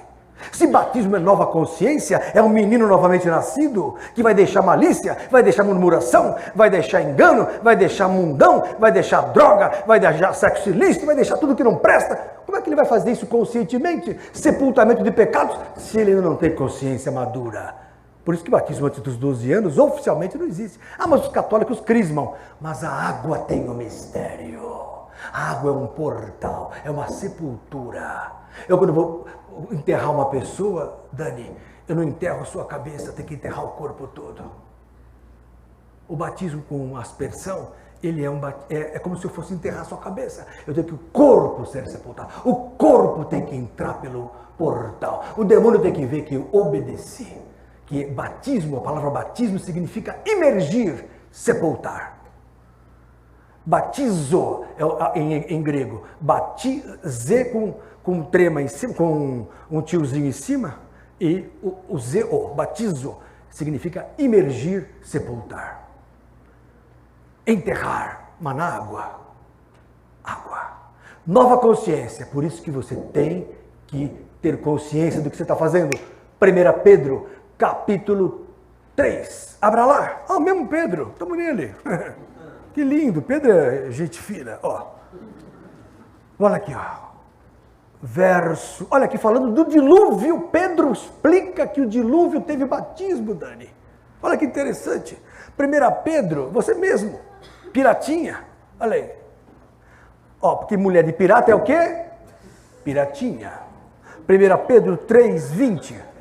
Se batismo é nova consciência, é um menino novamente nascido, que vai deixar malícia, vai deixar murmuração, vai deixar engano, vai deixar mundão, vai deixar droga, vai deixar sexo ilícito, vai deixar tudo que não presta. Como é que ele vai fazer isso conscientemente? Sepultamento de pecados, se ele ainda não tem consciência madura. Por isso que batismo antes dos 12 anos oficialmente não existe. Ah, mas os católicos crismam. Mas a água tem um mistério. A água é um portal, é uma sepultura. Eu quando vou enterrar uma pessoa, Dani, eu não enterro sua cabeça, tem que enterrar o corpo todo. O batismo com aspersão, ele é como se eu fosse enterrar sua cabeça. Eu tenho que o corpo ser sepultado. O corpo tem que entrar pelo portal. O demônio tem que ver que eu obedeci. Que batismo, a palavra batismo significa imergir, sepultar. Batizo, em grego, batize com trema em cima, com um tiozinho em cima, e o zeo, batizo, significa imergir, sepultar. Enterrar, mas na água. Água. Nova consciência, por isso que você tem que ter consciência do que você está fazendo. 1 Pedro, capítulo 3. Abra lá. Ah, o mesmo Pedro, estamos nele. Que lindo, Pedro é gente fina. Ó. Olha aqui, ó. Verso. Olha aqui, falando do dilúvio. Pedro explica que o dilúvio teve batismo, Dani. Olha que interessante. 1 Pedro, você mesmo, piratinha. Olha aí. Ó, porque mulher de pirata é o quê? Piratinha. 1 Pedro 3, 20.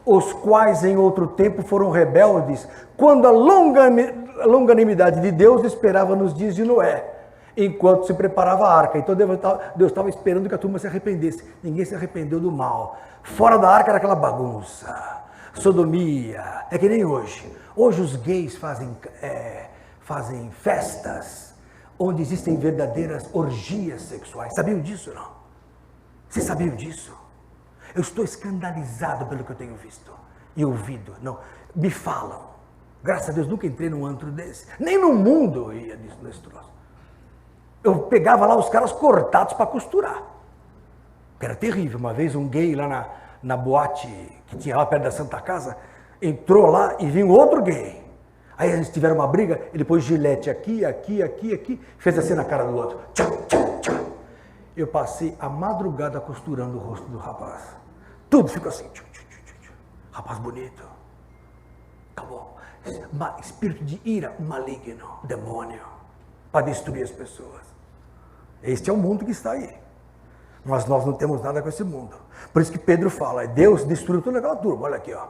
Os quais em outro tempo foram rebeldes, quando a longanimidade de Deus esperava nos dias de Noé, enquanto se preparava a arca. Então Deus estava esperando que a turma se arrependesse. Ninguém se arrependeu do mal. Fora da arca era aquela bagunça, sodomia. É que nem hoje. Hoje os gays fazem festas onde existem verdadeiras orgias sexuais. Sabiam disso, não? Vocês sabiam disso? Eu estou escandalizado pelo que eu tenho visto e ouvido. Não, me falam. Graças a Deus nunca entrei num antro desse. Nem no mundo eu ia nesse troço. Eu pegava lá os caras cortados para costurar. Era terrível. Uma vez um gay lá na boate que tinha lá perto da Santa Casa, entrou lá e vinha outro gay. Aí eles tiveram uma briga, ele pôs gilete aqui, fez assim na cara do outro. Tchau, tchau, tchau. Eu passei a madrugada costurando o rosto do rapaz. Tudo ficou assim. Rapaz bonito. Acabou. Espírito de ira maligno, demônio, para destruir as pessoas. Este é o mundo que está aí. Mas nós não temos nada com esse mundo. Por isso que Pedro fala, Deus destruiu toda aquela turma. Olha aqui, ó.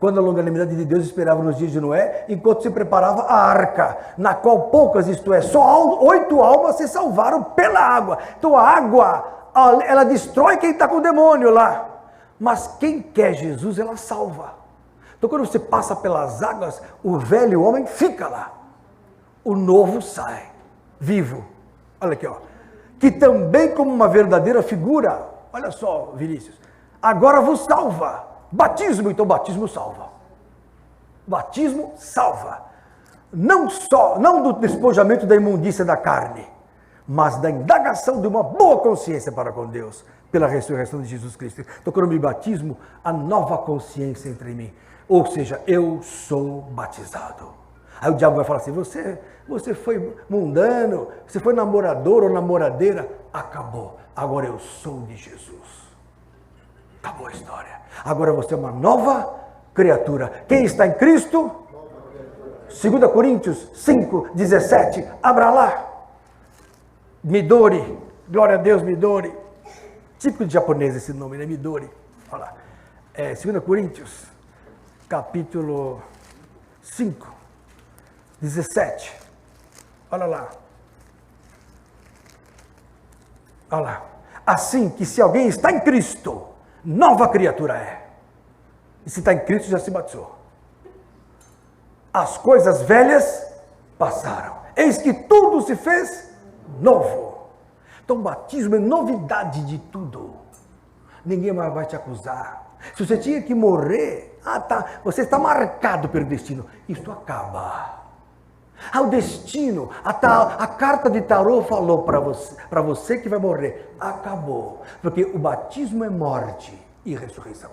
Quando a longanimidade de Deus esperava nos dias de Noé, enquanto se preparava a arca, na qual poucas, isto é, só 8 almas se salvaram pela água. Então a água, ela destrói quem está com o demônio lá. Mas quem quer Jesus, ela salva. Então quando você passa pelas águas, o velho homem fica lá. O novo sai, vivo. Olha aqui, ó. Que também como uma verdadeira figura, olha só, Vinícius, agora vos salva. Batismo, então batismo salva. Batismo salva. Não do despojamento da imundícia da carne, mas da indagação de uma boa consciência para com Deus, pela ressurreição de Jesus Cristo. Então quando eu me batismo, a nova consciência entra em mim. Ou seja, eu sou batizado. Aí o diabo vai falar assim, você foi mundano, você foi namorador ou namoradeira, acabou. Agora eu sou de Jesus. Acabou a história. Agora você é uma nova criatura. Quem está em Cristo? 2 Coríntios 5, 17. Abra lá. Midori. Glória a Deus, Midori. Típico de japonês esse nome, né? Midori. Olha lá. 2 Coríntios, capítulo 5, 17. Olha lá. Olha lá. Assim que se alguém está em Cristo, nova criatura é. E se está em Cristo, já se batizou. As coisas velhas passaram. Eis que tudo se fez novo. Então, o batismo é novidade de tudo. Ninguém mais vai te acusar. Se você tinha que morrer, você está marcado pelo destino. Isso acaba. O destino, a carta de tarô falou para você que vai morrer. Acabou. Porque o batismo é morte e ressurreição.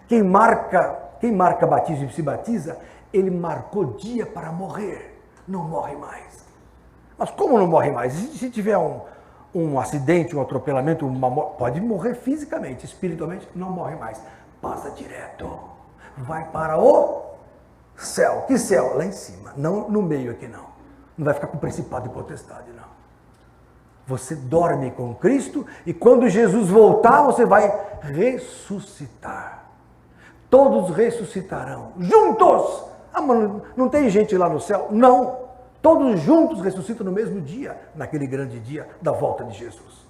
Quem marca batismo e se batiza, ele marcou dia para morrer. Não morre mais. Mas como não morre mais? Se tiver um acidente, um atropelamento, pode morrer fisicamente, espiritualmente, não morre mais. Passa direto. Vai para o céu. Que céu? Lá em cima. Não no meio aqui, não. Não vai ficar com principado e potestade, não. Você dorme com Cristo e quando Jesus voltar, você vai ressuscitar. Todos ressuscitarão. Juntos! Mas não tem gente lá no céu? Não. Todos juntos ressuscitam no mesmo dia, naquele grande dia da volta de Jesus.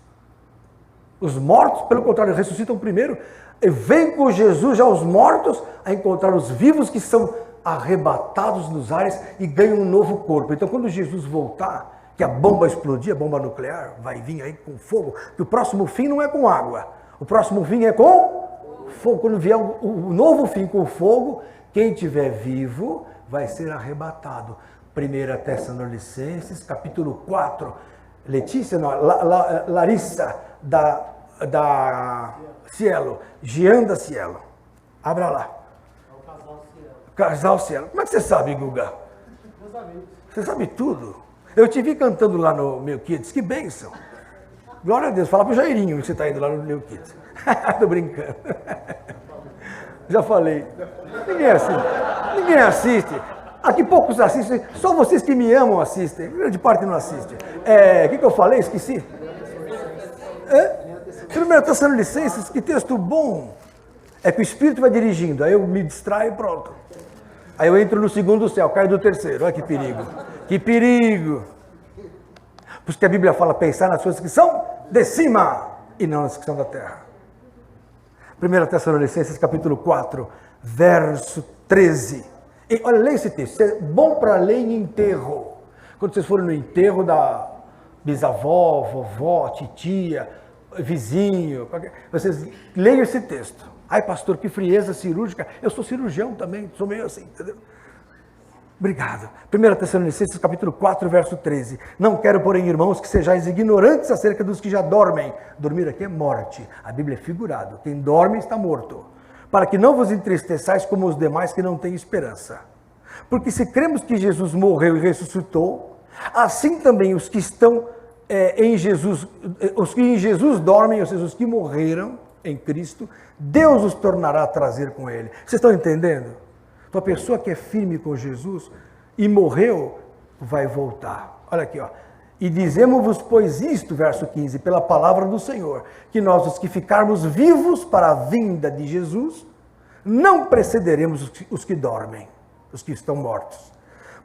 Os mortos, pelo contrário, ressuscitam primeiro. E vem com Jesus já os mortos a encontrar os vivos que são arrebatados nos ares e ganham um novo corpo. Então, quando Jesus voltar, que a bomba explodir, a bomba nuclear, vai vir aí com fogo, que o próximo fim não é com água, o próximo fim é com fogo. Quando vier o novo fim com fogo, quem estiver vivo vai ser arrebatado. 1 Tessalonicenses, capítulo 4. Letícia, não, Larissa, da Cielo, Jean da Cielo. Abra lá. É o casal Cielo. Casal Cielo. Como é que você sabe, Guga? Você sabe tudo. Eu te vi cantando lá no Meu Kids, que bênção. Glória a Deus. Fala pro Jairinho que você está indo lá no Meu Kids. Tô brincando. Já falei. Ninguém assiste. Aqui poucos assistem, só vocês que me amam assistem. Grande parte não assiste. O que eu falei? Esqueci. 1 Tessalonicenses, que texto bom. É que o Espírito vai dirigindo, aí eu me distraio e pronto. Aí eu entro no segundo céu, caio do terceiro. Olha que perigo. Que perigo. Por isso que a Bíblia fala pensar nas coisas que são de cima e não nas que são da terra. 1 Tessalonicenses, capítulo 4, verso 13. E, olha, leia esse texto, é bom para ler em enterro. Quando vocês forem no enterro da bisavó, vovó, titia, vizinho, vocês leiam esse texto. Ai, pastor, que frieza cirúrgica. Eu sou cirurgião também, sou meio assim, entendeu? Obrigado. 1 Tessalonicenses, capítulo 4, verso 13. Não quero, porém, irmãos, que sejais ignorantes acerca dos que já dormem. Dormir aqui é morte. A Bíblia é figurado. Quem dorme está morto. Para que não vos entristeçais como os demais que não têm esperança. Porque se cremos que Jesus morreu e ressuscitou, assim também os que estão em Jesus, os que em Jesus dormem, ou seja, os que morreram em Cristo, Deus os tornará a trazer com Ele. Vocês estão entendendo? Então, a pessoa que é firme com Jesus e morreu, vai voltar. Olha aqui, ó. E dizemos-vos, pois isto, verso 15, pela palavra do Senhor, que nós, os que ficarmos vivos para a vinda de Jesus, não precederemos os que dormem, os que estão mortos.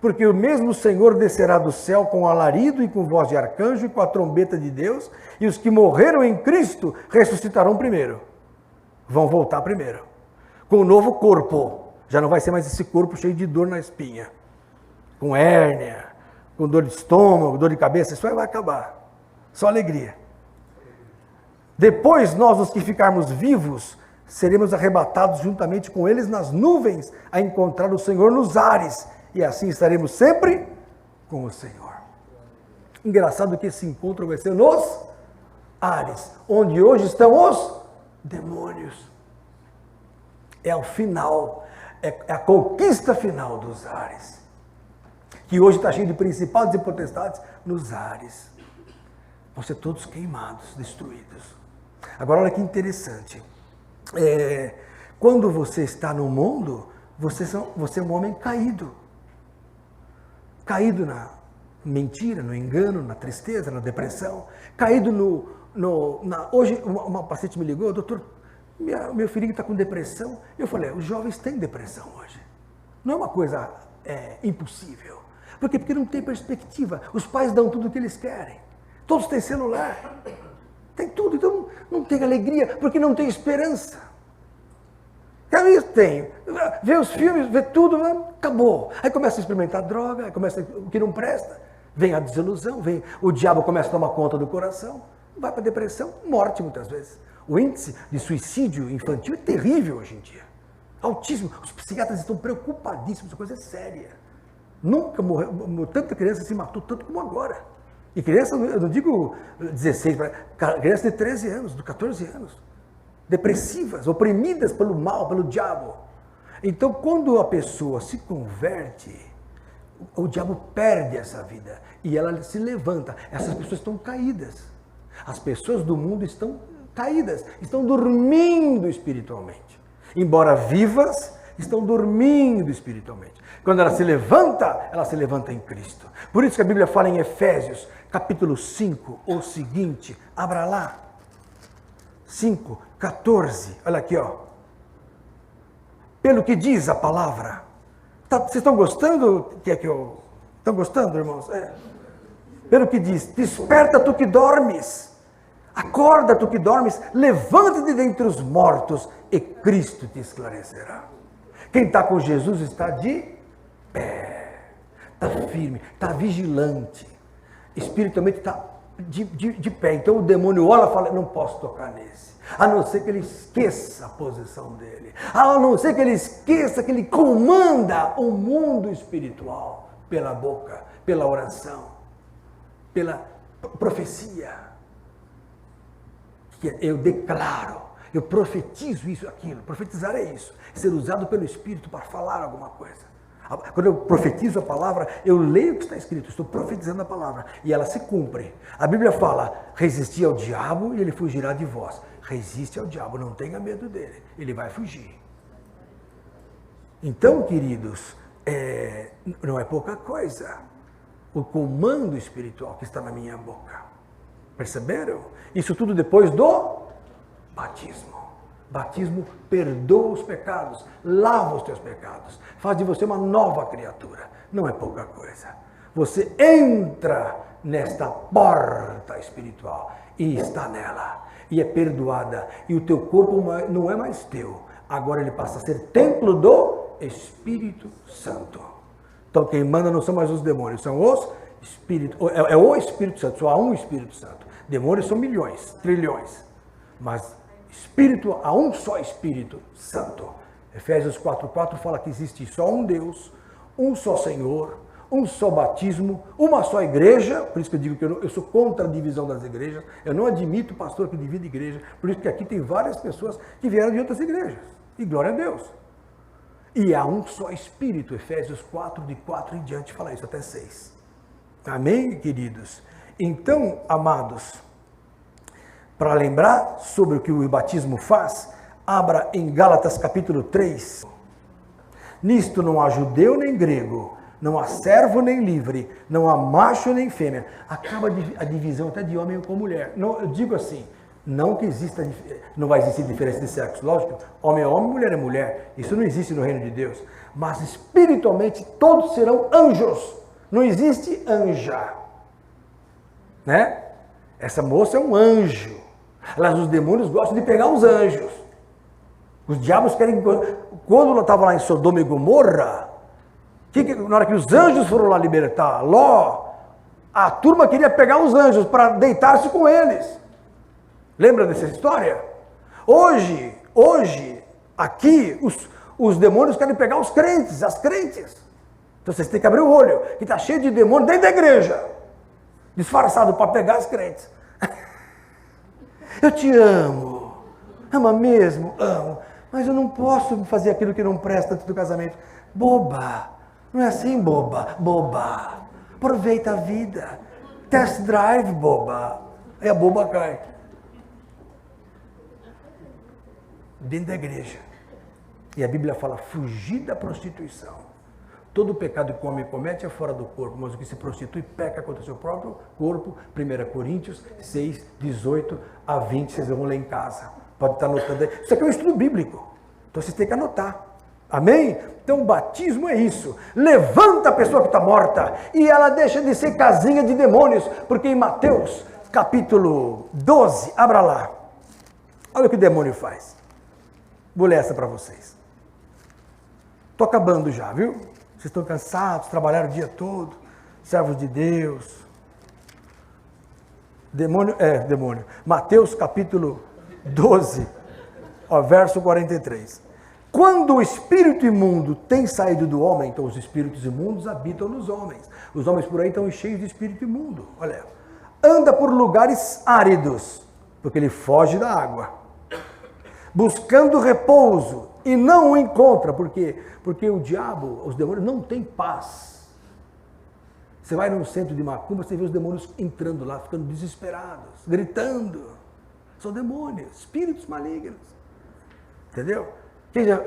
Porque o mesmo Senhor descerá do céu com alarido e com voz de arcanjo e com a trombeta de Deus, e os que morreram em Cristo ressuscitarão primeiro. Vão voltar primeiro. Com um novo corpo. Já não vai ser mais esse corpo cheio de dor na espinha. Com hérnia, com dor de estômago, dor de cabeça, isso aí vai acabar. Só alegria. Depois, nós, os que ficarmos vivos, seremos arrebatados juntamente com eles nas nuvens, a encontrar o Senhor nos ares, e assim estaremos sempre com o Senhor. Engraçado que esse encontro vai ser nos ares, onde hoje estão os demônios. É o final, é a conquista final dos ares. Que hoje está cheio de principados e potestades nos ares. Vão ser todos queimados, destruídos. Agora, olha que interessante. Quando você está no mundo, você é um homem caído. Caído na mentira, no engano, na tristeza, na depressão. Caído hoje, uma paciente me ligou, doutor, meu filhinho está com depressão. Eu falei, os jovens têm depressão hoje. Não é uma coisa impossível. Por quê? Porque não tem perspectiva. Os pais dão tudo o que eles querem. Todos têm celular. Tem tudo. Então não tem alegria, porque não tem esperança. Isso tem. Vê os filmes, vê tudo, acabou. Aí começa a experimentar droga, aí começa o que não presta. Vem a desilusão, o diabo começa a tomar conta do coração. Vai para a depressão, morte muitas vezes. O índice de suicídio infantil é terrível hoje em dia. Altíssimo. Os psiquiatras estão preocupadíssimos, a coisa é séria. Nunca morreu, tanta criança se matou tanto como agora. E criança, eu não digo 16, criança de 13 anos, de 14 anos. Depressivas, oprimidas pelo mal, pelo diabo. Então, quando a pessoa se converte, o diabo perde essa vida e ela se levanta. Essas pessoas estão caídas. As pessoas do mundo estão caídas, estão dormindo espiritualmente. Embora vivas, estão dormindo espiritualmente. Quando ela se levanta em Cristo. Por isso que a Bíblia fala em Efésios, capítulo 5, o seguinte, abra lá. 5, 14, olha aqui, ó. Pelo que diz a palavra. Vocês estão gostando? Estão gostando, irmãos? Pelo que diz, desperta tu que dormes. Acorda tu que dormes, levanta-te dentre os mortos e Cristo te esclarecerá. Quem está com Jesus está de pé, está firme, está vigilante, espiritualmente está de pé. Então o demônio olha e fala, não posso tocar nesse, a não ser que ele esqueça a posição dele, a não ser que ele esqueça que ele comanda o mundo espiritual, pela boca, pela oração, pela profecia. Eu declaro, eu profetizo isso, aquilo. Profetizar é isso, ser usado pelo Espírito para falar alguma coisa. Quando eu profetizo a palavra, eu leio o que está escrito, estou profetizando a palavra e ela se cumpre. A Bíblia fala, resisti ao diabo e ele fugirá de vós. Resiste ao diabo, não tenha medo dele, ele vai fugir. Então, queridos, não é pouca coisa o comando espiritual que está na minha boca. Perceberam? Isso tudo depois do batismo. Batismo perdoa os pecados, lava os teus pecados, faz de você uma nova criatura. Não é pouca coisa. Você entra nesta porta espiritual e está nela. E é perdoada. E o teu corpo não é mais teu. Agora ele passa a ser templo do Espírito Santo. Então quem manda não são mais os demônios, são os Espíritos. É o Espírito Santo, só há um Espírito Santo. Demônios são milhões, trilhões. Mas Espírito, há um só Espírito Santo. Efésios 4:4 fala que existe só um Deus, um só Senhor, um só batismo, uma só igreja. Por isso que eu digo que eu sou contra a divisão das igrejas. Eu não admito pastor que divide igreja. Por isso que aqui tem várias pessoas que vieram de outras igrejas. E glória a Deus. E há um só Espírito. Efésios 4, de 4 em diante, fala isso até 6. Amém, queridos? Então, amados, para lembrar sobre o que o batismo faz, abra em Gálatas capítulo 3. Nisto não há judeu nem grego, não há servo nem livre, não há macho nem fêmea. Acaba a divisão até de homem com mulher. Não, eu digo assim, não que exista, não vai existir diferença de sexo, lógico, homem é homem, mulher é mulher. Isso não existe no reino de Deus. Mas espiritualmente todos serão anjos. Não existe anja. Né? Essa moça é um anjo. Aliás, os demônios gostam de pegar os anjos. Os diabos querem... Quando ela estava lá em Sodoma e Gomorra, na hora que os anjos foram lá libertar Ló, a turma queria pegar os anjos para deitar-se com eles. Lembra dessa história? Hoje aqui, os demônios querem pegar os crentes, as crentes. Então vocês têm que abrir o olho, que está cheio de demônios dentro da igreja. Disfarçado para pegar as crentes. Eu te amo. Ama mesmo? Amo. Mas eu não posso fazer aquilo que não presta antes do casamento. Boba. Não é assim, boba. Boba. Aproveita a vida. Test drive, boba. Aí a boba cai. Dentro da igreja. E a Bíblia fala, fugir da prostituição. Todo pecado que o homem comete é fora do corpo, mas o que se prostitui peca contra o seu próprio corpo. 1 Coríntios 6, 18 a 20, vocês vão ler em casa. Pode estar anotando aí. Isso aqui é um estudo bíblico, então vocês têm que anotar. Amém? Então o batismo é isso. Levanta a pessoa que está morta e ela deixa de ser casinha de demônios, porque em Mateus capítulo 12, abra lá. Olha o que o demônio faz. Vou ler essa para vocês. Estou acabando já, viu? Vocês estão cansados, trabalharam o dia todo, servos de Deus. Demônio. Mateus capítulo 12, ó, verso 43. Quando o espírito imundo tem saído do homem, então os espíritos imundos habitam nos homens. Os homens por aí estão cheios de espírito imundo. Olha, anda por lugares áridos, porque ele foge da água, buscando repouso e não o encontra. Por quê? Porque o diabo, os demônios não têm paz. Você vai num centro de macumba, você vê os demônios entrando lá, ficando desesperados, gritando. São demônios, espíritos malignos. Entendeu?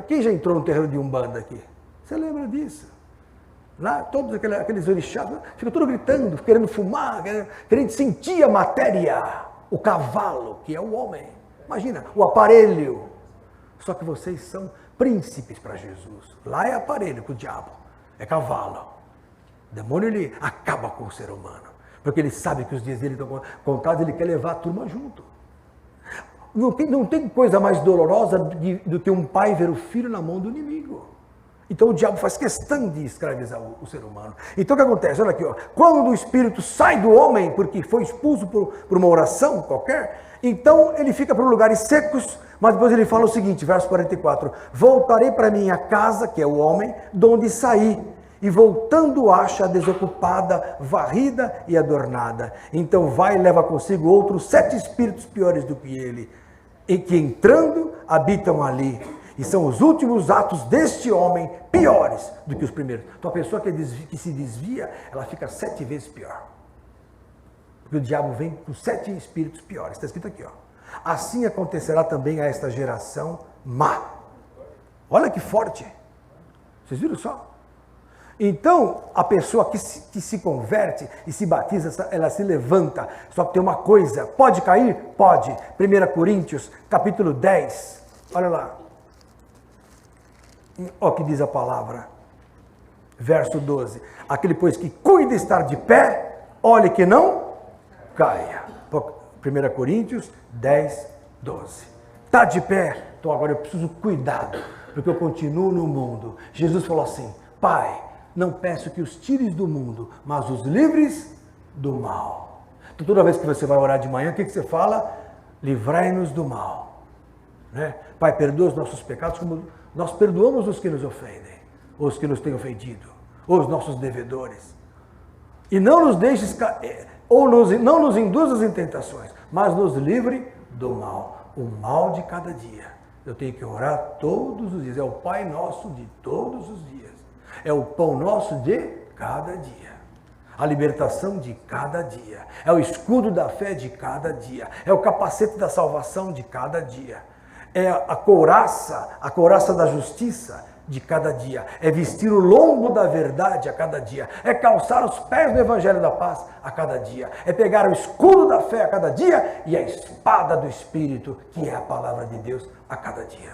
Quem já entrou no terreiro de Umbanda aqui? Você lembra disso? Lá, todos aqueles orixás, ficam todos gritando, querendo fumar, querendo sentir a matéria. O cavalo, que é o homem. Imagina, o aparelho. Só que vocês são príncipes para Jesus. Lá é aparelho para o diabo, é cavalo. O demônio, ele acaba com o ser humano. Porque ele sabe que os dias dele estão contados, ele quer levar a turma junto. Não tem coisa mais dolorosa do que um pai ver o filho na mão do inimigo. Então o diabo faz questão de escravizar o ser humano. Então o que acontece? Olha aqui, ó. Quando o espírito sai do homem, porque foi expulso por uma oração qualquer, então ele fica por lugares secos, mas depois ele fala o seguinte, verso 44, voltarei para minha casa, que é o homem, de onde saí, e voltando acha desocupada, varrida e adornada. Então vai e leva consigo outros 7 espíritos piores do que ele, e que entrando habitam ali. E são os últimos atos deste homem piores do que os primeiros. Então a pessoa que se desvia, ela fica 7 vezes pior. Porque o diabo vem com 7 espíritos piores. Está escrito aqui, ó. Assim acontecerá também a esta geração má. Olha que forte. Vocês viram só? Então, a pessoa que se converte e se batiza, ela se levanta. Só que tem uma coisa, pode cair? Pode. 1 Coríntios, capítulo 10. Olha lá. Olha o que diz a palavra. Verso 12. Aquele, pois, que cuida estar de pé, olhe que não caia. 1 Coríntios 10, 12. Está de pé? Então agora eu preciso cuidado, porque eu continuo no mundo. Jesus falou assim, Pai, não peço que os tires do mundo, mas os livres do mal. Então toda vez que você vai orar de manhã, o que você fala? Livrai-nos do mal. Né? Pai, perdoa os nossos pecados como nós perdoamos os que nos ofendem, os que nos têm ofendido, os nossos devedores. E não nos deixes, não nos induzas em tentações, mas nos livre do mal. O mal de cada dia. Eu tenho que orar todos os dias. É o Pai Nosso de todos os dias. É o pão nosso de cada dia. A libertação de cada dia. É o escudo da fé de cada dia. É o capacete da salvação de cada dia. É a couraça da justiça de cada dia. É vestir o lombo da verdade a cada dia. É calçar os pés do evangelho da paz a cada dia. É pegar o escudo da fé a cada dia e a espada do Espírito, que é a palavra de Deus, a cada dia.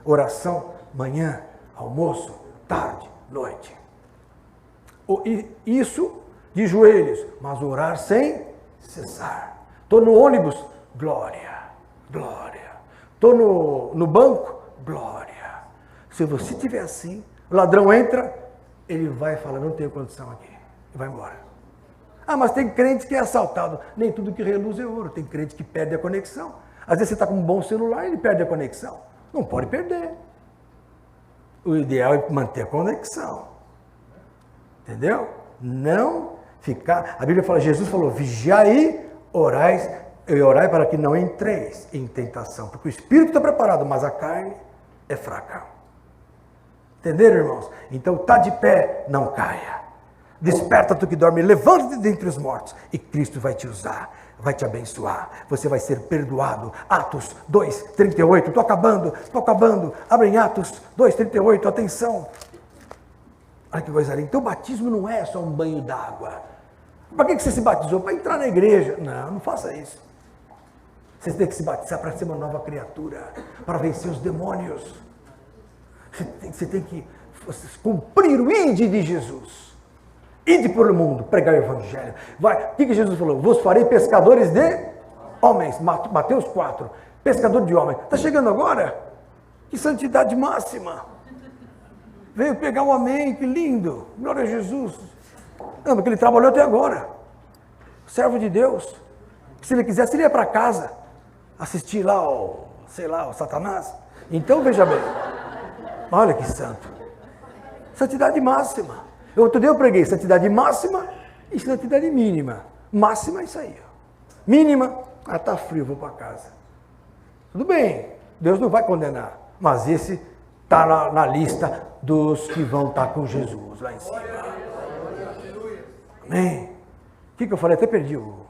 Oração, manhã, almoço, tarde, noite. Isso de joelhos, mas orar sem cessar. Estou no ônibus, glória, glória. Estou no banco, glória. Se você estiver assim, o ladrão entra, ele vai falar, não tenho condição aqui, e vai embora. Ah, mas tem crente que é assaltado. Nem tudo que reluz é ouro. Tem crente que perde a conexão. Às vezes você está com um bom celular e ele perde a conexão. Não pode perder. O ideal é manter a conexão. Entendeu? Não ficar... A Bíblia fala, Jesus falou, vigiai e orai para que não entreis em tentação. Porque o espírito está preparado, mas a carne é fraca. Entenderam, irmãos? Então, está de pé, não caia. Desperta tu que dorme, levanta-te dentre os mortos e Cristo vai te usar, vai te abençoar. Você vai ser perdoado. Atos 2:38, estou acabando. Abre em Atos 2:38, atenção. Olha que coisa linda. Então, o batismo não é só um banho d'água. Para que você se batizou? Para entrar na igreja. Não faça isso. Você tem que se batizar para ser uma nova criatura, para vencer os demônios. Você tem que cumprir o ide de Jesus. Ide pelo mundo, pregar o evangelho. Vai. O que Jesus falou? Vos farei pescadores de homens. Mateus 4. Pescador de homens. Está chegando agora? Que santidade máxima. Veio pegar um amém, que lindo. Glória a Jesus. Não, porque ele trabalhou até agora. Servo de Deus. Se ele quisesse, ele ia para casa. Assistir lá o Satanás. Então, veja bem. Olha que santo. Santidade máxima. Outro dia eu preguei santidade máxima e santidade mínima. Máxima é isso aí. Mínima, tá frio, vou para casa. Tudo bem, Deus não vai condenar. Mas esse está na lista dos que vão estar com Jesus lá em cima. Amém? O que eu falei? Até perdi o...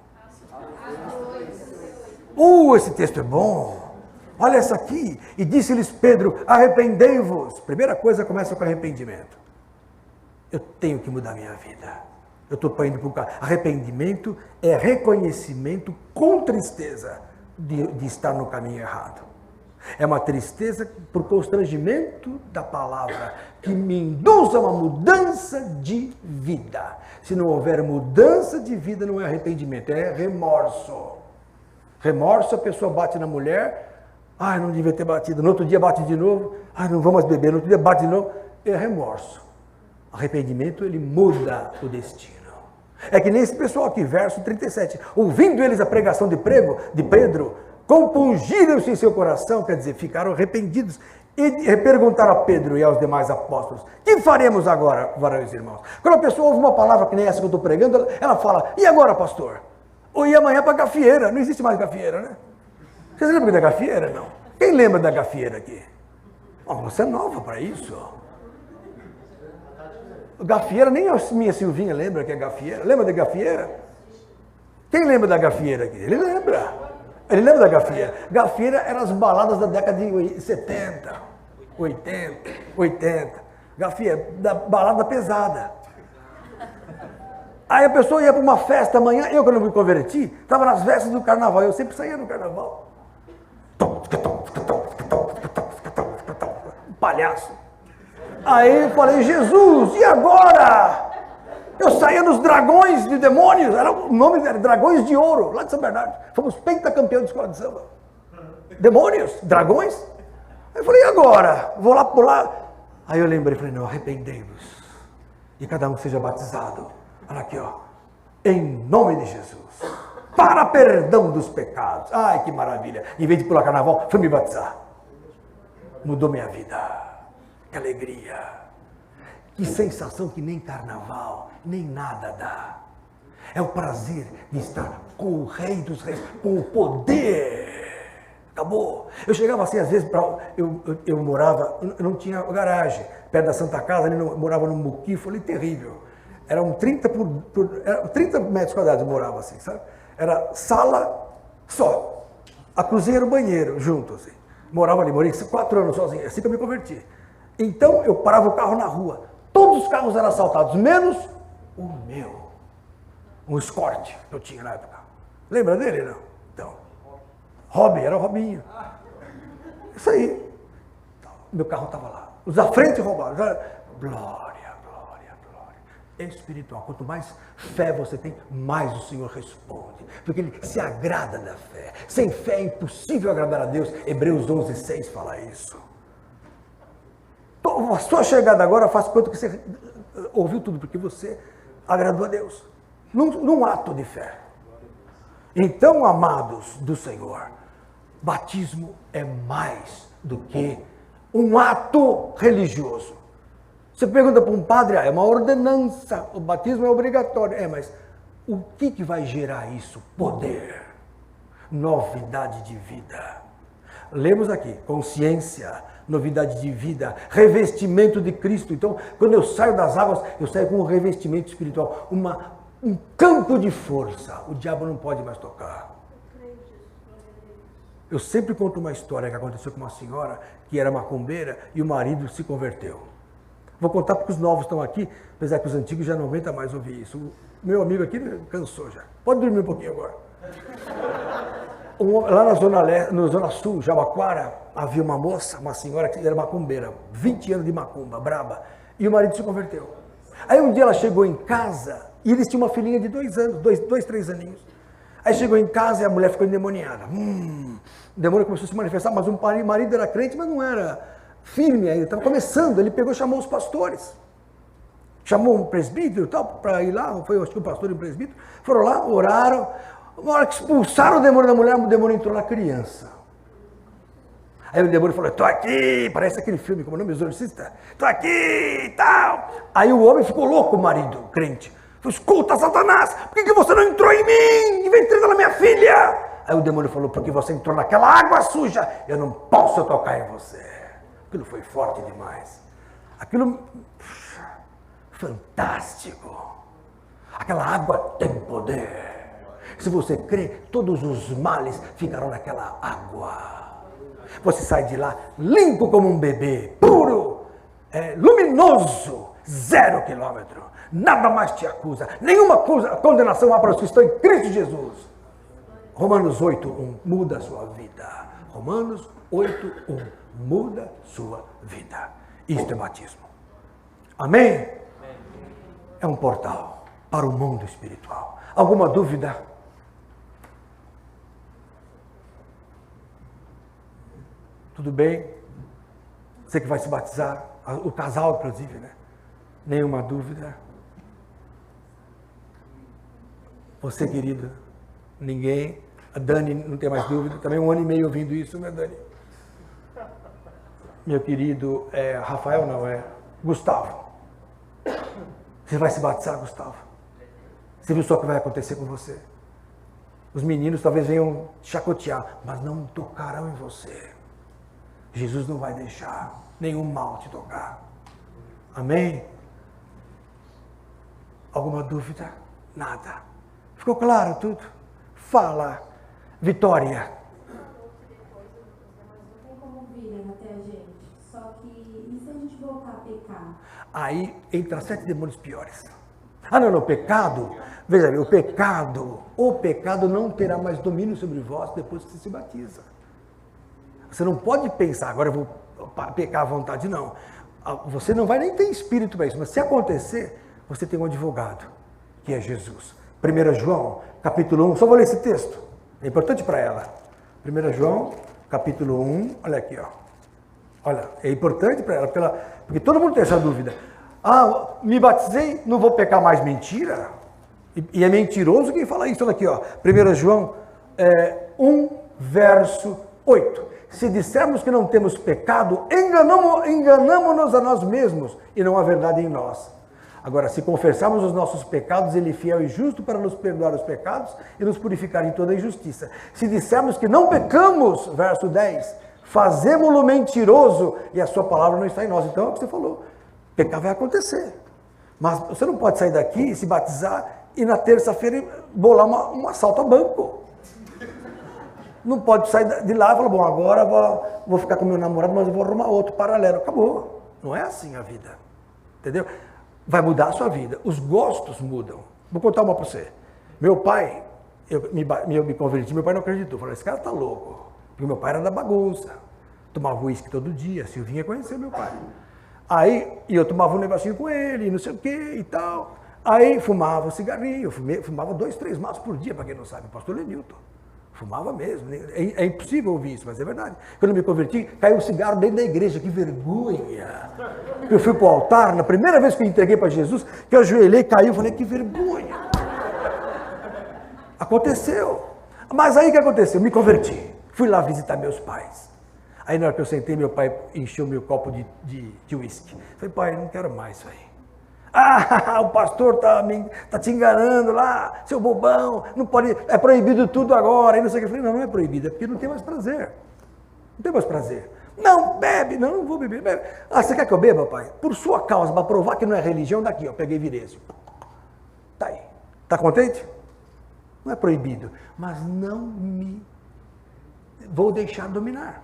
esse texto é bom. Olha essa aqui. E disse-lhes Pedro, arrependei-vos. Primeira coisa, começa com arrependimento. Eu tenho que mudar minha vida. Eu estou indo para o carro. Arrependimento é reconhecimento com tristeza de estar no caminho errado. É uma tristeza por constrangimento da palavra, que me induz a uma mudança de vida. Se não houver mudança de vida, não é arrependimento, é remorso. Remorso, a pessoa bate na mulher, não devia ter batido, no outro dia bate de novo, não vou mais beber, no outro dia bate de novo, é remorso. Arrependimento, ele muda o destino. É que nem esse pessoal aqui, verso 37, ouvindo eles a pregação de Pedro, compungiram-se em seu coração, quer dizer, ficaram arrependidos, e perguntaram a Pedro e aos demais apóstolos, que faremos agora, varões e irmãos? Quando a pessoa ouve uma palavra que nem essa que eu estou pregando, ela fala, e agora, pastor? Ou ir amanhã para a gafieira, não existe mais gafieira, né? Vocês lembram da gafieira, não? Quem lembra da gafieira aqui? Você é nova para isso. Gafieira, nem a minha Silvinha lembra que é gafieira. Lembra da gafieira? Quem lembra da gafieira aqui? Ele lembra. Ele lembra da gafieira. Gafieira eram as baladas da década de 70, 80. Gafieira, da balada pesada. Aí a pessoa ia para uma festa amanhã, eu quando me converti, estava nas festas do carnaval, eu sempre saía no carnaval. Palhaço. Aí eu falei, Jesus, e agora? Eu saía nos dragões de demônios, o nome era Dragões de Ouro, lá de São Bernardo. Fomos pentacampeões de escola de samba. Demônios, dragões. Aí eu falei, e agora? Vou lá pular. Aí eu lembrei, falei, não, arrependei-vos. E cada um seja batizado. Olha aqui, ó. Em nome de Jesus. Para perdão dos pecados. Ai, que maravilha. Em vez de pular carnaval, fui me batizar. Mudou minha vida. Que alegria. Que sensação que nem carnaval, nem nada dá. É o prazer de estar com o Rei dos Reis, com o poder. Acabou. Eu chegava assim, às vezes, eu morava, eu não tinha garagem, perto da Santa Casa, eu morava num muquifo ali terrível. Eram 30 metros quadrados eu morava assim, sabe? Era sala só. A cozinha era o banheiro, junto assim. Morava ali, morei 4 anos sozinho, assim que eu me converti. Então, eu parava o carro na rua. Todos os carros eram assaltados, menos o meu. Um Escort que eu tinha na época. Lembra dele, não? Então, era o Robinho. Isso aí. Meu carro estava lá. Os da frente roubaram. Glória. Espiritual. Quanto mais fé você tem, mais o Senhor responde. Porque Ele se agrada da fé. Sem fé é impossível agradar a Deus. Hebreus 11:6 fala isso. A sua chegada agora faz quanto que você ouviu tudo, porque você agradou a Deus. Num ato de fé. Então, amados do Senhor, batismo é mais do que um ato religioso. Você pergunta para um padre, é uma ordenança, o batismo é obrigatório. Mas o que vai gerar isso? Poder, novidade de vida. Lemos aqui, consciência, novidade de vida, revestimento de Cristo. Então, quando eu saio das águas, eu saio com um revestimento espiritual, um campo de força. O diabo não pode mais tocar. Eu sempre conto uma história que aconteceu com uma senhora que era macumbeira e o marido se converteu. Vou contar porque os novos estão aqui, apesar que os antigos já não aguentam mais ouvir isso. O meu amigo aqui cansou já. Pode dormir um pouquinho agora. Lá na Zona Sul, Jabaquara, havia uma moça, uma senhora que era macumbeira, 20 anos de macumba, braba, e o marido se converteu. Aí um dia ela chegou em casa e eles tinham uma filhinha de 2 anos, 3 aninhos. Aí chegou em casa e a mulher ficou endemoniada. O demônio começou a se manifestar, mas o marido era crente, mas não era firme ainda, estava começando. Ele pegou e chamou os pastores. Chamou um presbítero e tal, para ir lá, foi acho que o pastor e o presbítero, foram lá, oraram. Na hora que expulsaram o demônio da mulher, o demônio entrou na criança. Aí o demônio falou, estou aqui, parece aquele filme, como é o nome, Exorcista, estou aqui e tal. Aí o homem ficou louco, o marido, crente. Falou, escuta, Satanás, por que você não entrou em mim? E vem entrando na minha filha. Aí o demônio falou, porque você entrou naquela água suja, eu não posso tocar em você. Aquilo foi forte demais. Aquilo, fantástico. Aquela água tem poder. Se você crê, todos os males ficarão naquela água. Você sai de lá limpo como um bebê, puro, luminoso, 0 quilômetro. Nada mais te acusa. Nenhuma condenação há para os que estão em Cristo Jesus. Romanos 8:1 muda a sua vida. Romanos 8:1 muda sua vida. Isto é batismo. Amém? É um portal para o mundo espiritual. Alguma dúvida? Tudo bem? Você que vai se batizar, o casal inclusive, né? Nenhuma dúvida? Você, querido, ninguém? A Dani não tem mais dúvida, também 1 ano e meio ouvindo isso, né, Dani? Meu querido, Rafael não é, Gustavo. Você vai se batizar, Gustavo? Você viu só o que vai acontecer com você? Os meninos talvez venham chacotear, mas não tocarão em você. Jesus não vai deixar nenhum mal te tocar. Amém? Alguma dúvida? Nada. Ficou claro tudo? Fala, Vitória. Não tem como virem até a gente. Só que e se a gente voltar a pecar? Aí entra 7 demônios piores. Ah, não, pecado. Veja bem, o pecado não terá mais domínio sobre vós depois que você se batiza. Você não pode pensar, agora eu vou pecar à vontade, não. Você não vai nem ter espírito para isso, mas se acontecer, você tem um advogado, que é Jesus. 1 João, capítulo 1, só vou ler esse texto, é importante para ela. 1 João, capítulo 1, olha aqui, ó. Olha, é importante para ela, porque todo mundo tem essa dúvida. Ah, me batizei, não vou pecar mais, mentira? E é mentiroso quem fala isso, olha aqui, ó. 1 João 1, verso 8. Se dissermos que não temos pecado, enganamo-nos a nós mesmos e não há verdade em nós. Agora, se confessarmos os nossos pecados, Ele é fiel e justo para nos perdoar os pecados e nos purificar de toda injustiça. Se dissermos que não pecamos, verso 10, fazemo-lo mentiroso e a sua palavra não está em nós. Então, é o que você falou, pecar vai acontecer. Mas você não pode sair daqui, se batizar e na terça-feira bolar um assalto a banco. Não pode sair de lá e falar, bom, agora vou ficar com meu namorado, mas eu vou arrumar outro paralelo. Acabou. Não é assim a vida. Entendeu? Vai mudar a sua vida. Os gostos mudam. Vou contar uma para você. Meu pai, eu me converti, meu pai não acreditou. Falou, esse cara tá louco. Porque meu pai era da bagunça. Tomava uísque todo dia. A Silvinha conheceu meu pai. Aí eu tomava um negocinho com ele, não sei o que e tal. Aí fumava cigarrinho. Fumava 2, 3 maços por dia, para quem não sabe. Pastor Lenilton. Fumava mesmo. É impossível ouvir isso, mas é verdade. Quando eu me converti, caiu um cigarro dentro da igreja. Que vergonha. Eu fui para o altar, na primeira vez que eu entreguei para Jesus, que eu ajoelhei, caiu, falei, que vergonha. Aconteceu. Mas aí o que aconteceu? Eu me converti. Fui lá visitar meus pais. Aí na hora que eu sentei, meu pai encheu meu copo de uísque. Falei, pai, não quero mais isso aí. Ah, o pastor tá te enganando lá, seu bobão, não pode, é proibido tudo agora, e não sei o que. Eu falei, não é proibido, é porque não tem mais prazer. Não tem mais prazer. Não, bebe, não vou beber, bebe. Ah, você quer que eu beba, pai? Por sua causa, para provar que não é religião, daqui, ó, peguei e virei assim. Tá aí. Tá contente? Não é proibido, mas vou deixar dominar.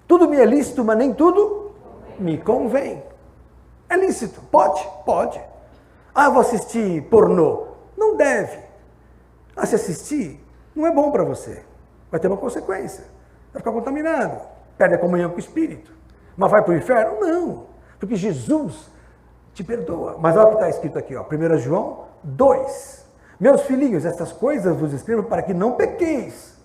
Tudo me é lícito, mas nem tudo me convém. É lícito? Pode? Pode. Ah, vou assistir pornô. Não deve. Ah, se assistir, não é bom para você. Vai ter uma consequência. Vai ficar contaminado. Perde a comunhão com o Espírito. Mas vai para o inferno? Não. Porque Jesus te perdoa. Mas olha o que está escrito aqui, ó. 1 João 2. Meus filhinhos, estas coisas vos escrevo para que não pequeis.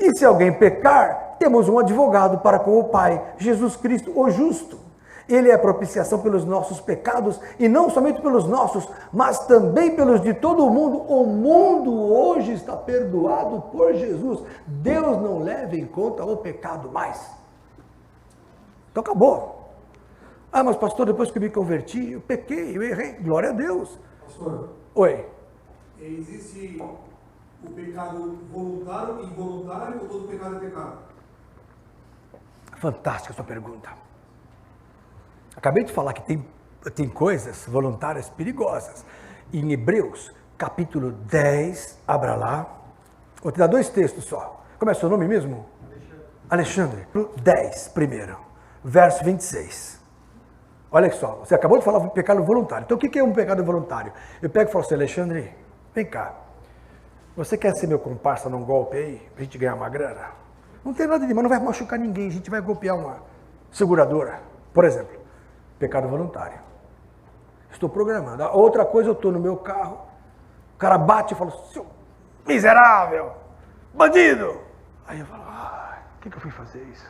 E se alguém pecar, temos um advogado para com o Pai, Jesus Cristo, o justo. Ele é a propiciação pelos nossos pecados, e não somente pelos nossos, mas também pelos de todo o mundo. O mundo hoje está perdoado por Jesus. Deus não leva em conta o pecado mais. Então acabou. Ah, mas pastor, depois que eu me converti, eu pequei, eu errei. Glória a Deus. Pastor, Oi. existe o pecado voluntário e involuntário ou todo pecado é pecado? Fantástica a sua pergunta. Acabei de falar que tem coisas voluntárias perigosas. Em Hebreus, capítulo 10, abra lá. Vou te dar 2 textos só. Como é seu nome mesmo? Alexandre. 10, primeiro, verso 26. Olha só, você acabou de falar do pecado voluntário. Então o que é um pecado voluntário? Eu pego e falo assim, Alexandre, vem cá. Você quer ser meu comparsa num golpe aí, pra gente ganhar uma grana? Não tem nada de mal, não vai machucar ninguém, a gente vai golpear uma seguradora. Por exemplo, pecado voluntário. Estou programando. Outra coisa, eu estou no meu carro, o cara bate e fala, seu miserável, bandido. Aí eu falo, por que eu fui fazer isso?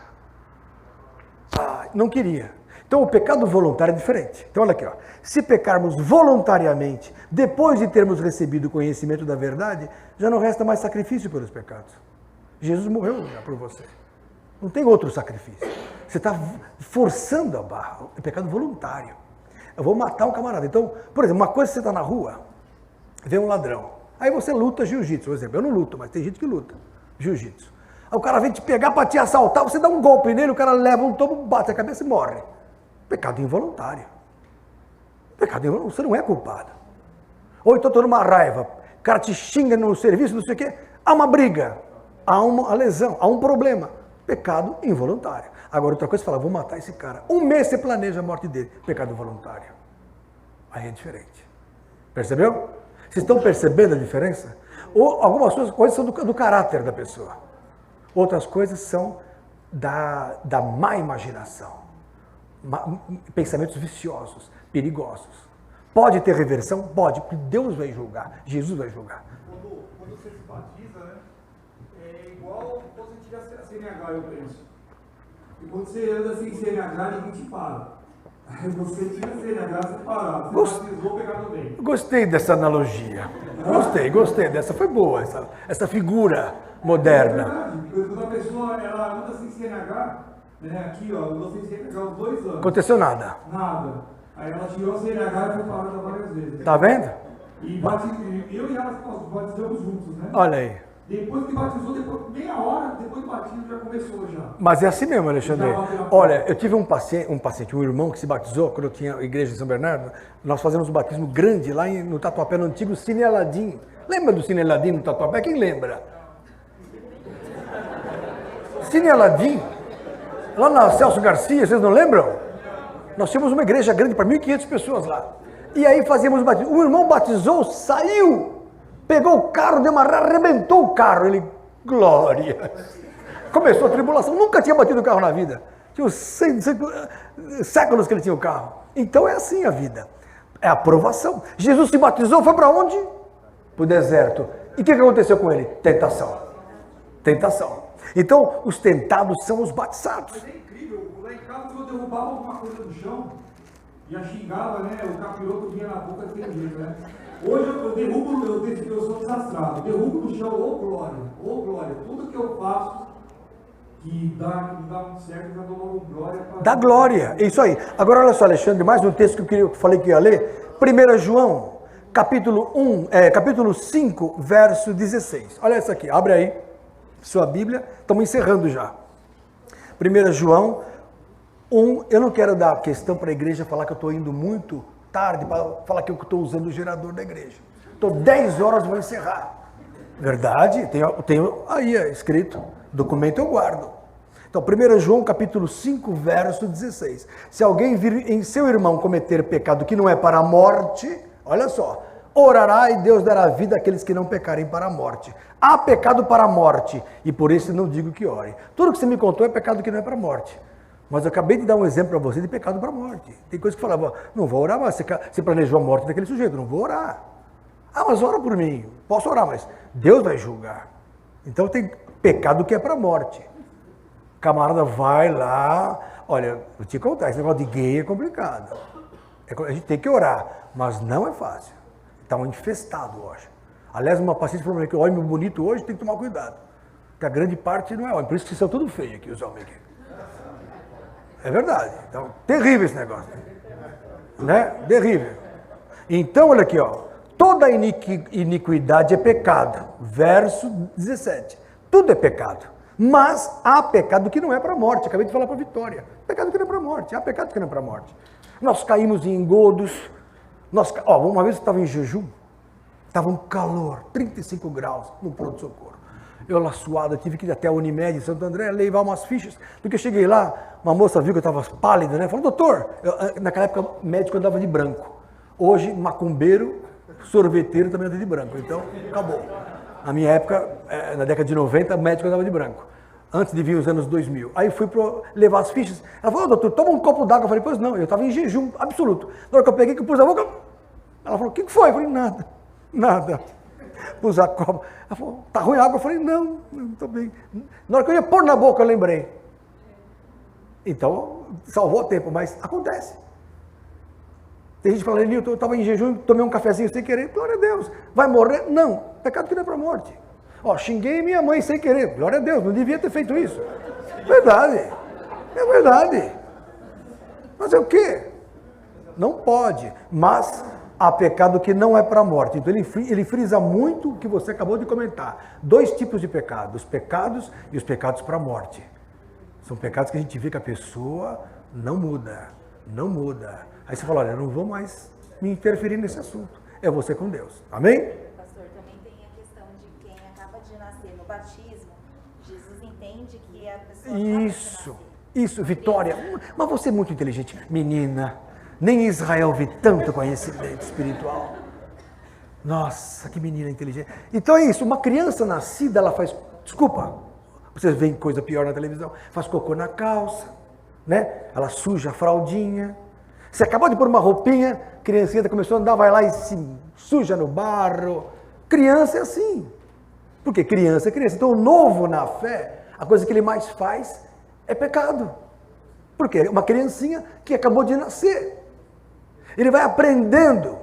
Não queria. Então o pecado voluntário é diferente. Então olha aqui, ó. Se pecarmos voluntariamente, depois de termos recebido o conhecimento da verdade, já não resta mais sacrifício pelos pecados. Jesus morreu já por você. Não tem outro sacrifício. Você está forçando a barra. É pecado voluntário. Eu vou matar um camarada. Então, por exemplo, uma coisa você está na rua, vê um ladrão. Aí você luta jiu-jitsu, por exemplo. Eu não luto, mas tem gente que luta jiu-jitsu. Aí o cara vem te pegar para te assaltar, você dá um golpe nele, o cara leva um tomo, bate a cabeça e morre. Pecado involuntário. Pecado involuntário. Você não é culpado. Ou então estou numa raiva, o cara te xinga no serviço, não sei o quê, há uma briga, há uma lesão, há um problema. Pecado involuntário. Agora outra coisa, você fala, vou matar esse cara. 1 mês você planeja a morte dele. Pecado voluntário. Aí é diferente. Percebeu? Vocês estão percebendo a diferença? Ou algumas coisas são do caráter da pessoa. Outras coisas são da má imaginação. Pensamentos viciosos, perigosos. Pode ter reversão? Pode, porque Deus vai julgar, Jesus vai julgar. Quando você se batiza, né, é igual quando você tira a CNH, eu penso. E quando você anda sem CNH, ninguém te para. Aí você tira a CNH, você para. Você batizou, o pecado vem. Gostei dessa analogia. Gostei dessa, foi boa, essa figura moderna. É verdade, porque quando a pessoa ela anda sem CNH, né, aqui ó, andou sem CNH há uns 2 anos. Aconteceu nada. Nada. Aí ela tirou a CNH e foi parada várias vezes. Tá vendo? E eu e ela batizamos juntos, né? Olha aí. Depois que batizou, meia hora depois do batismo já começou já. Mas é assim mesmo, Alexandre. Olha, eu tive um paciente, um irmão que se batizou quando eu tinha a igreja em São Bernardo. Nós fazemos um batismo grande lá no Tatuapé, no antigo Cine Aladim. Lembra do Cine Aladim no Tatuapé? Quem lembra? Cine Aladim, lá na Celso Garcia, vocês não lembram? Nós tínhamos uma igreja grande para 1.500 pessoas lá. E aí fazíamos o batismo. O irmão batizou, saiu, pegou o carro, deu uma arrebentou o carro. Ele, glória. Começou a tribulação, nunca tinha batido o carro na vida. Tinha séculos que ele tinha o carro. Então é assim a vida. É a provação. Jesus se batizou, foi para onde? Para o deserto. E o que aconteceu com ele? Tentação. Tentação. Então, os tentados são os batizados. Mas é incrível, lá em casa quando eu derrubava alguma coisa no chão, já xingava, né? O capiroto vinha na boca daquele jeito, né? Hoje eu derrubo, eu sou desastrado, derrubo no chão, ô glória, tudo que eu faço que não dá muito certo, eu já dou logo glória. Dá glória, é isso aí. Agora olha só, Alexandre, mais um texto que eu falei que ia ler, 1 João, capítulo 5, verso 16. Olha isso aqui, abre aí sua Bíblia, estamos encerrando já. 1 João 1, eu não quero dar questão para a igreja falar que eu estou indo muito tarde, para falar que eu estou usando o gerador da igreja. Estou 10 horas, vou encerrar. Verdade, tenho aí escrito, documento eu guardo. Então, 1 João capítulo 5, verso 16. Se alguém vir em seu irmão cometer pecado que não é para a morte, olha só, orará e Deus dará vida àqueles que não pecarem para a morte. Há pecado para a morte, e por isso não digo que ore. Tudo que você me contou é pecado que não é para a morte. Mas eu acabei de dar um exemplo para você de pecado para a morte. Tem coisa que falava, não vou orar, mas você planejou a morte daquele sujeito, não vou orar. Ah, mas ora por mim. Posso orar, mas Deus vai julgar. Então tem pecado que é para a morte. O camarada vai lá, Olha, vou te contar, esse negócio de gay é complicado. A gente tem que orar, mas não é fácil. Está um infestado hoje. Aliás, uma paciente falou que o homem bonito hoje tem que tomar cuidado. Porque a grande parte não é homem. Por isso que são tudo feios aqui, os homens aqui. É verdade. Então, terrível esse negócio. Né? Terrível. Então, olha aqui, ó. Toda iniquidade é pecado. Verso 17. Tudo é pecado. Mas há pecado que não é para a morte. Acabei de falar para a Vitória. Pecado que não é para a morte. Há pecado que não é para a morte. Nós caímos em engodos. Uma vez eu estava em jejum. Estava um calor, 35 graus no pronto-socorro. Eu lá suado, tive que ir até a Unimed em Santo André, levar umas fichas. Do que eu cheguei lá, uma moça viu que eu estava pálida, né? Falou, doutor, naquela época médico andava de branco. Hoje, macumbeiro, sorveteiro também anda de branco. Então, acabou. Na minha época, na década de 90, médico andava de branco. Antes de vir os anos 2000. Aí fui levar as fichas. Ela falou, doutor, toma um copo d'água. Eu falei, pois não, eu estava em jejum absoluto. Na hora que eu peguei, que eu pus a boca, ela falou, o que foi? Eu falei, nada. Pus a copa. Ela falou, tá ruim a água? Eu falei, não estou bem. Na hora que eu ia pôr na boca, eu lembrei. Então, salvou o tempo, mas acontece. Tem gente falando, eu estava em jejum, tomei um cafezinho sem querer, glória a Deus. Vai morrer? Não, pecado que não é para a morte. Xinguei minha mãe sem querer, glória a Deus, não devia ter feito isso. Verdade, é verdade. Mas é o quê? Não pode, mas há pecado que não é para a morte. Então ele frisa muito o que você acabou de comentar. 2 tipos de pecados, os pecados e os pecados para a morte. São pecados que a gente vê que a pessoa não muda. Aí você fala, olha, eu não vou mais me interferir nesse assunto. É você com Deus. Amém? Pastor, também tem a questão de quem acaba de nascer no batismo. Jesus entende que a pessoa Isso, Vitória. Mas você é muito inteligente. Menina, nem Israel vê tanto conhecimento espiritual. Nossa, que menina inteligente. Então é isso, uma criança nascida, ela faz, desculpa, vocês veem coisa pior na televisão, faz cocô na calça, né? Ela suja a fraldinha. Você acabou de pôr uma roupinha, a criancinha começou a andar, vai lá e se suja no barro. Criança é assim. Porque criança é criança. Então o novo na fé, a coisa que ele mais faz é pecado. Porque é uma criancinha que acabou de nascer. Ele vai aprendendo,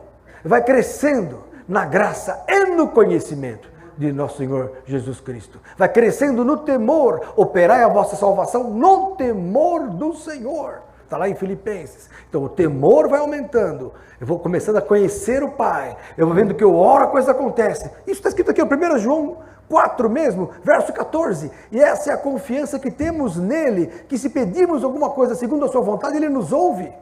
vai crescendo na graça e no conhecimento de nosso Senhor Jesus Cristo. Vai crescendo no temor, operai a vossa salvação no temor do Senhor. Está lá em Filipenses. Então o temor vai aumentando. Eu vou começando a conhecer o Pai. Eu vou vendo que eu oro, a coisa acontece. Isso está escrito aqui, 1 João 4 mesmo, verso 14. E essa é a confiança que temos nele, que se pedirmos alguma coisa segundo a sua vontade, ele nos ouve.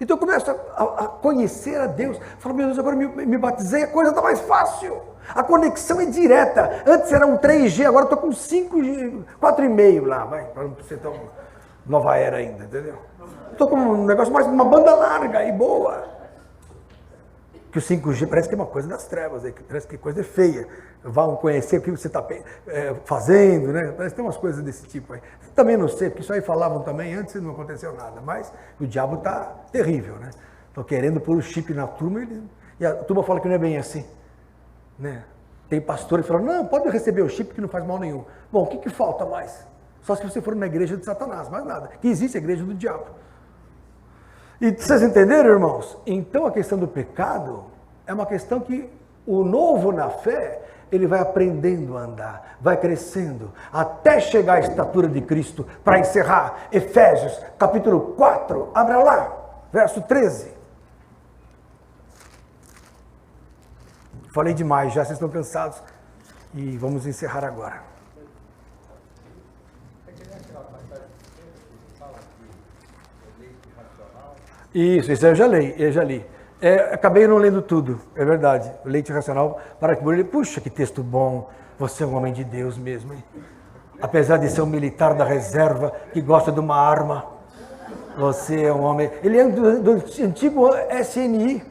Então eu começo a conhecer a Deus. Falo, meu Deus, agora me batizei, a coisa está mais fácil. A conexão é direta. Antes era um 3G, agora estou com 5G, 4,5 lá, vai, para não ser tão nova era ainda, entendeu? Estou com um negócio mais, uma banda larga e boa. Que o 5G parece que é uma coisa das trevas, aí, que parece que coisa feia. Vão conhecer o que você está fazendo, né? Parece que tem umas coisas desse tipo aí. Também não sei, porque isso aí falavam também antes e não aconteceu nada. Mas o diabo está terrível, né? Estão querendo pôr o chip na turma e a turma fala que não é bem assim. Né? Tem pastores que falam, não, pode receber o chip que não faz mal nenhum. Bom, o que falta mais? Só se você for na igreja de Satanás, mais nada. Que existe a igreja do diabo. E vocês entenderam, irmãos? Então a questão do pecado é uma questão que o novo na fé, ele vai aprendendo a andar, vai crescendo, até chegar à estatura de Cristo. Para encerrar, Efésios capítulo 4, abra lá, verso 13. Falei demais já, vocês estão cansados e vamos encerrar agora. Isso aí eu já li. Acabei não lendo tudo, é verdade. O leite racional, para que ele, puxa, que texto bom. Você é um homem de Deus mesmo, hein? Apesar de ser um militar da reserva que gosta de uma arma, você é um homem. Ele é do antigo SNI,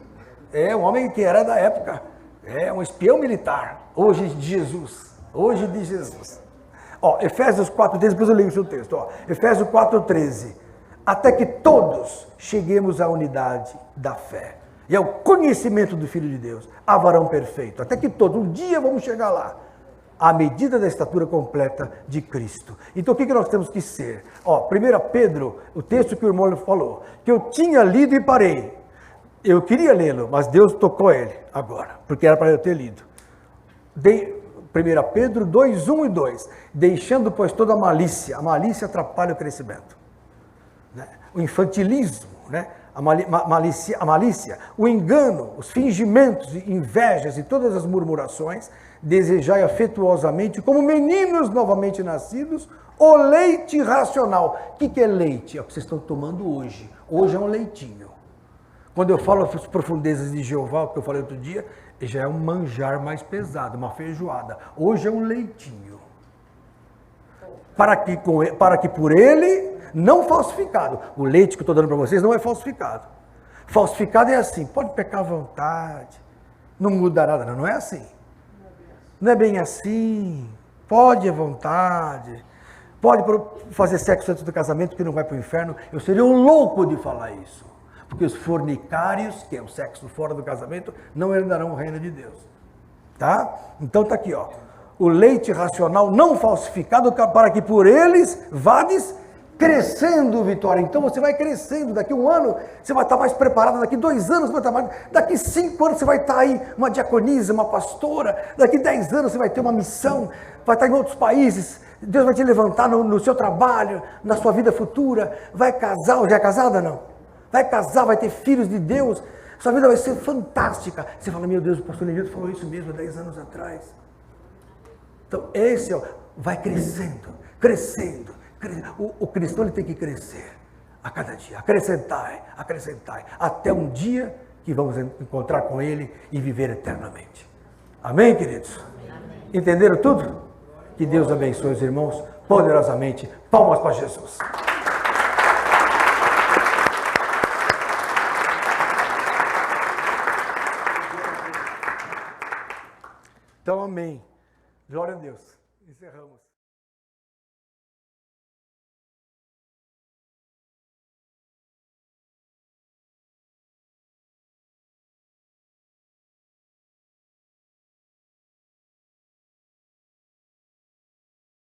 é um homem que era da época, é um espião militar. Hoje de Jesus. Efésios 4:13, depois eu leio o seu texto. Efésios 4:13. Até que todos cheguemos à unidade da fé e ao conhecimento do Filho de Deus, a varão perfeito. Até que todos, um dia vamos chegar lá. à medida da estatura completa de Cristo. Então o que nós temos que ser? 1 Pedro, o texto que o irmão falou, que eu tinha lido e parei. Eu queria lê-lo, mas Deus tocou ele agora, porque era para eu ter lido. 1 Pedro 2, 1 e 2. Deixando, pois, toda a malícia atrapalha o crescimento. Né? O infantilismo, né? A malícia, o engano, os fingimentos, invejas e todas as murmurações, desejai afetuosamente, como meninos novamente nascidos, o leite racional. O que é leite? É o que vocês estão tomando hoje. Hoje é um leitinho. Quando eu falo as profundezas de Jeová, o que eu falei outro dia, já é um manjar mais pesado, uma feijoada. Hoje é um leitinho. Para que por ele, não falsificado. O leite que eu estou dando para vocês não é falsificado. Falsificado é assim, pode pecar à vontade, não muda nada, não é assim. Não é bem assim, pode à vontade, pode fazer sexo antes do casamento que não vai para o inferno. Eu seria um louco de falar isso. Porque os fornicários, que é o sexo fora do casamento, não herdarão o reino de Deus. Tá? Então está aqui, o leite racional não falsificado, para que por eles vades crescendo, Vitória. Então você vai crescendo. Daqui 1 ano você vai estar mais preparado. Daqui 2 anos você vai estar mais. Daqui 5 anos você vai estar aí uma diaconisa, uma pastora. Daqui 10 anos você vai ter uma missão. Vai estar em outros países. Deus vai te levantar no seu trabalho, na sua vida futura. Vai casar. Já é casada, não? Vai casar, vai ter filhos de Deus. Sua vida vai ser fantástica. Você fala, meu Deus, o pastor Neilton falou isso mesmo há 10 anos atrás. Então esse vai crescendo, crescendo. O cristão ele tem que crescer a cada dia, acrescentai, até um dia que vamos encontrar com ele e viver eternamente. Amém, queridos? Amém. Entenderam tudo? Que Deus abençoe os irmãos poderosamente. Palmas para Jesus. Então, amém. Glória a Deus. Encerramos.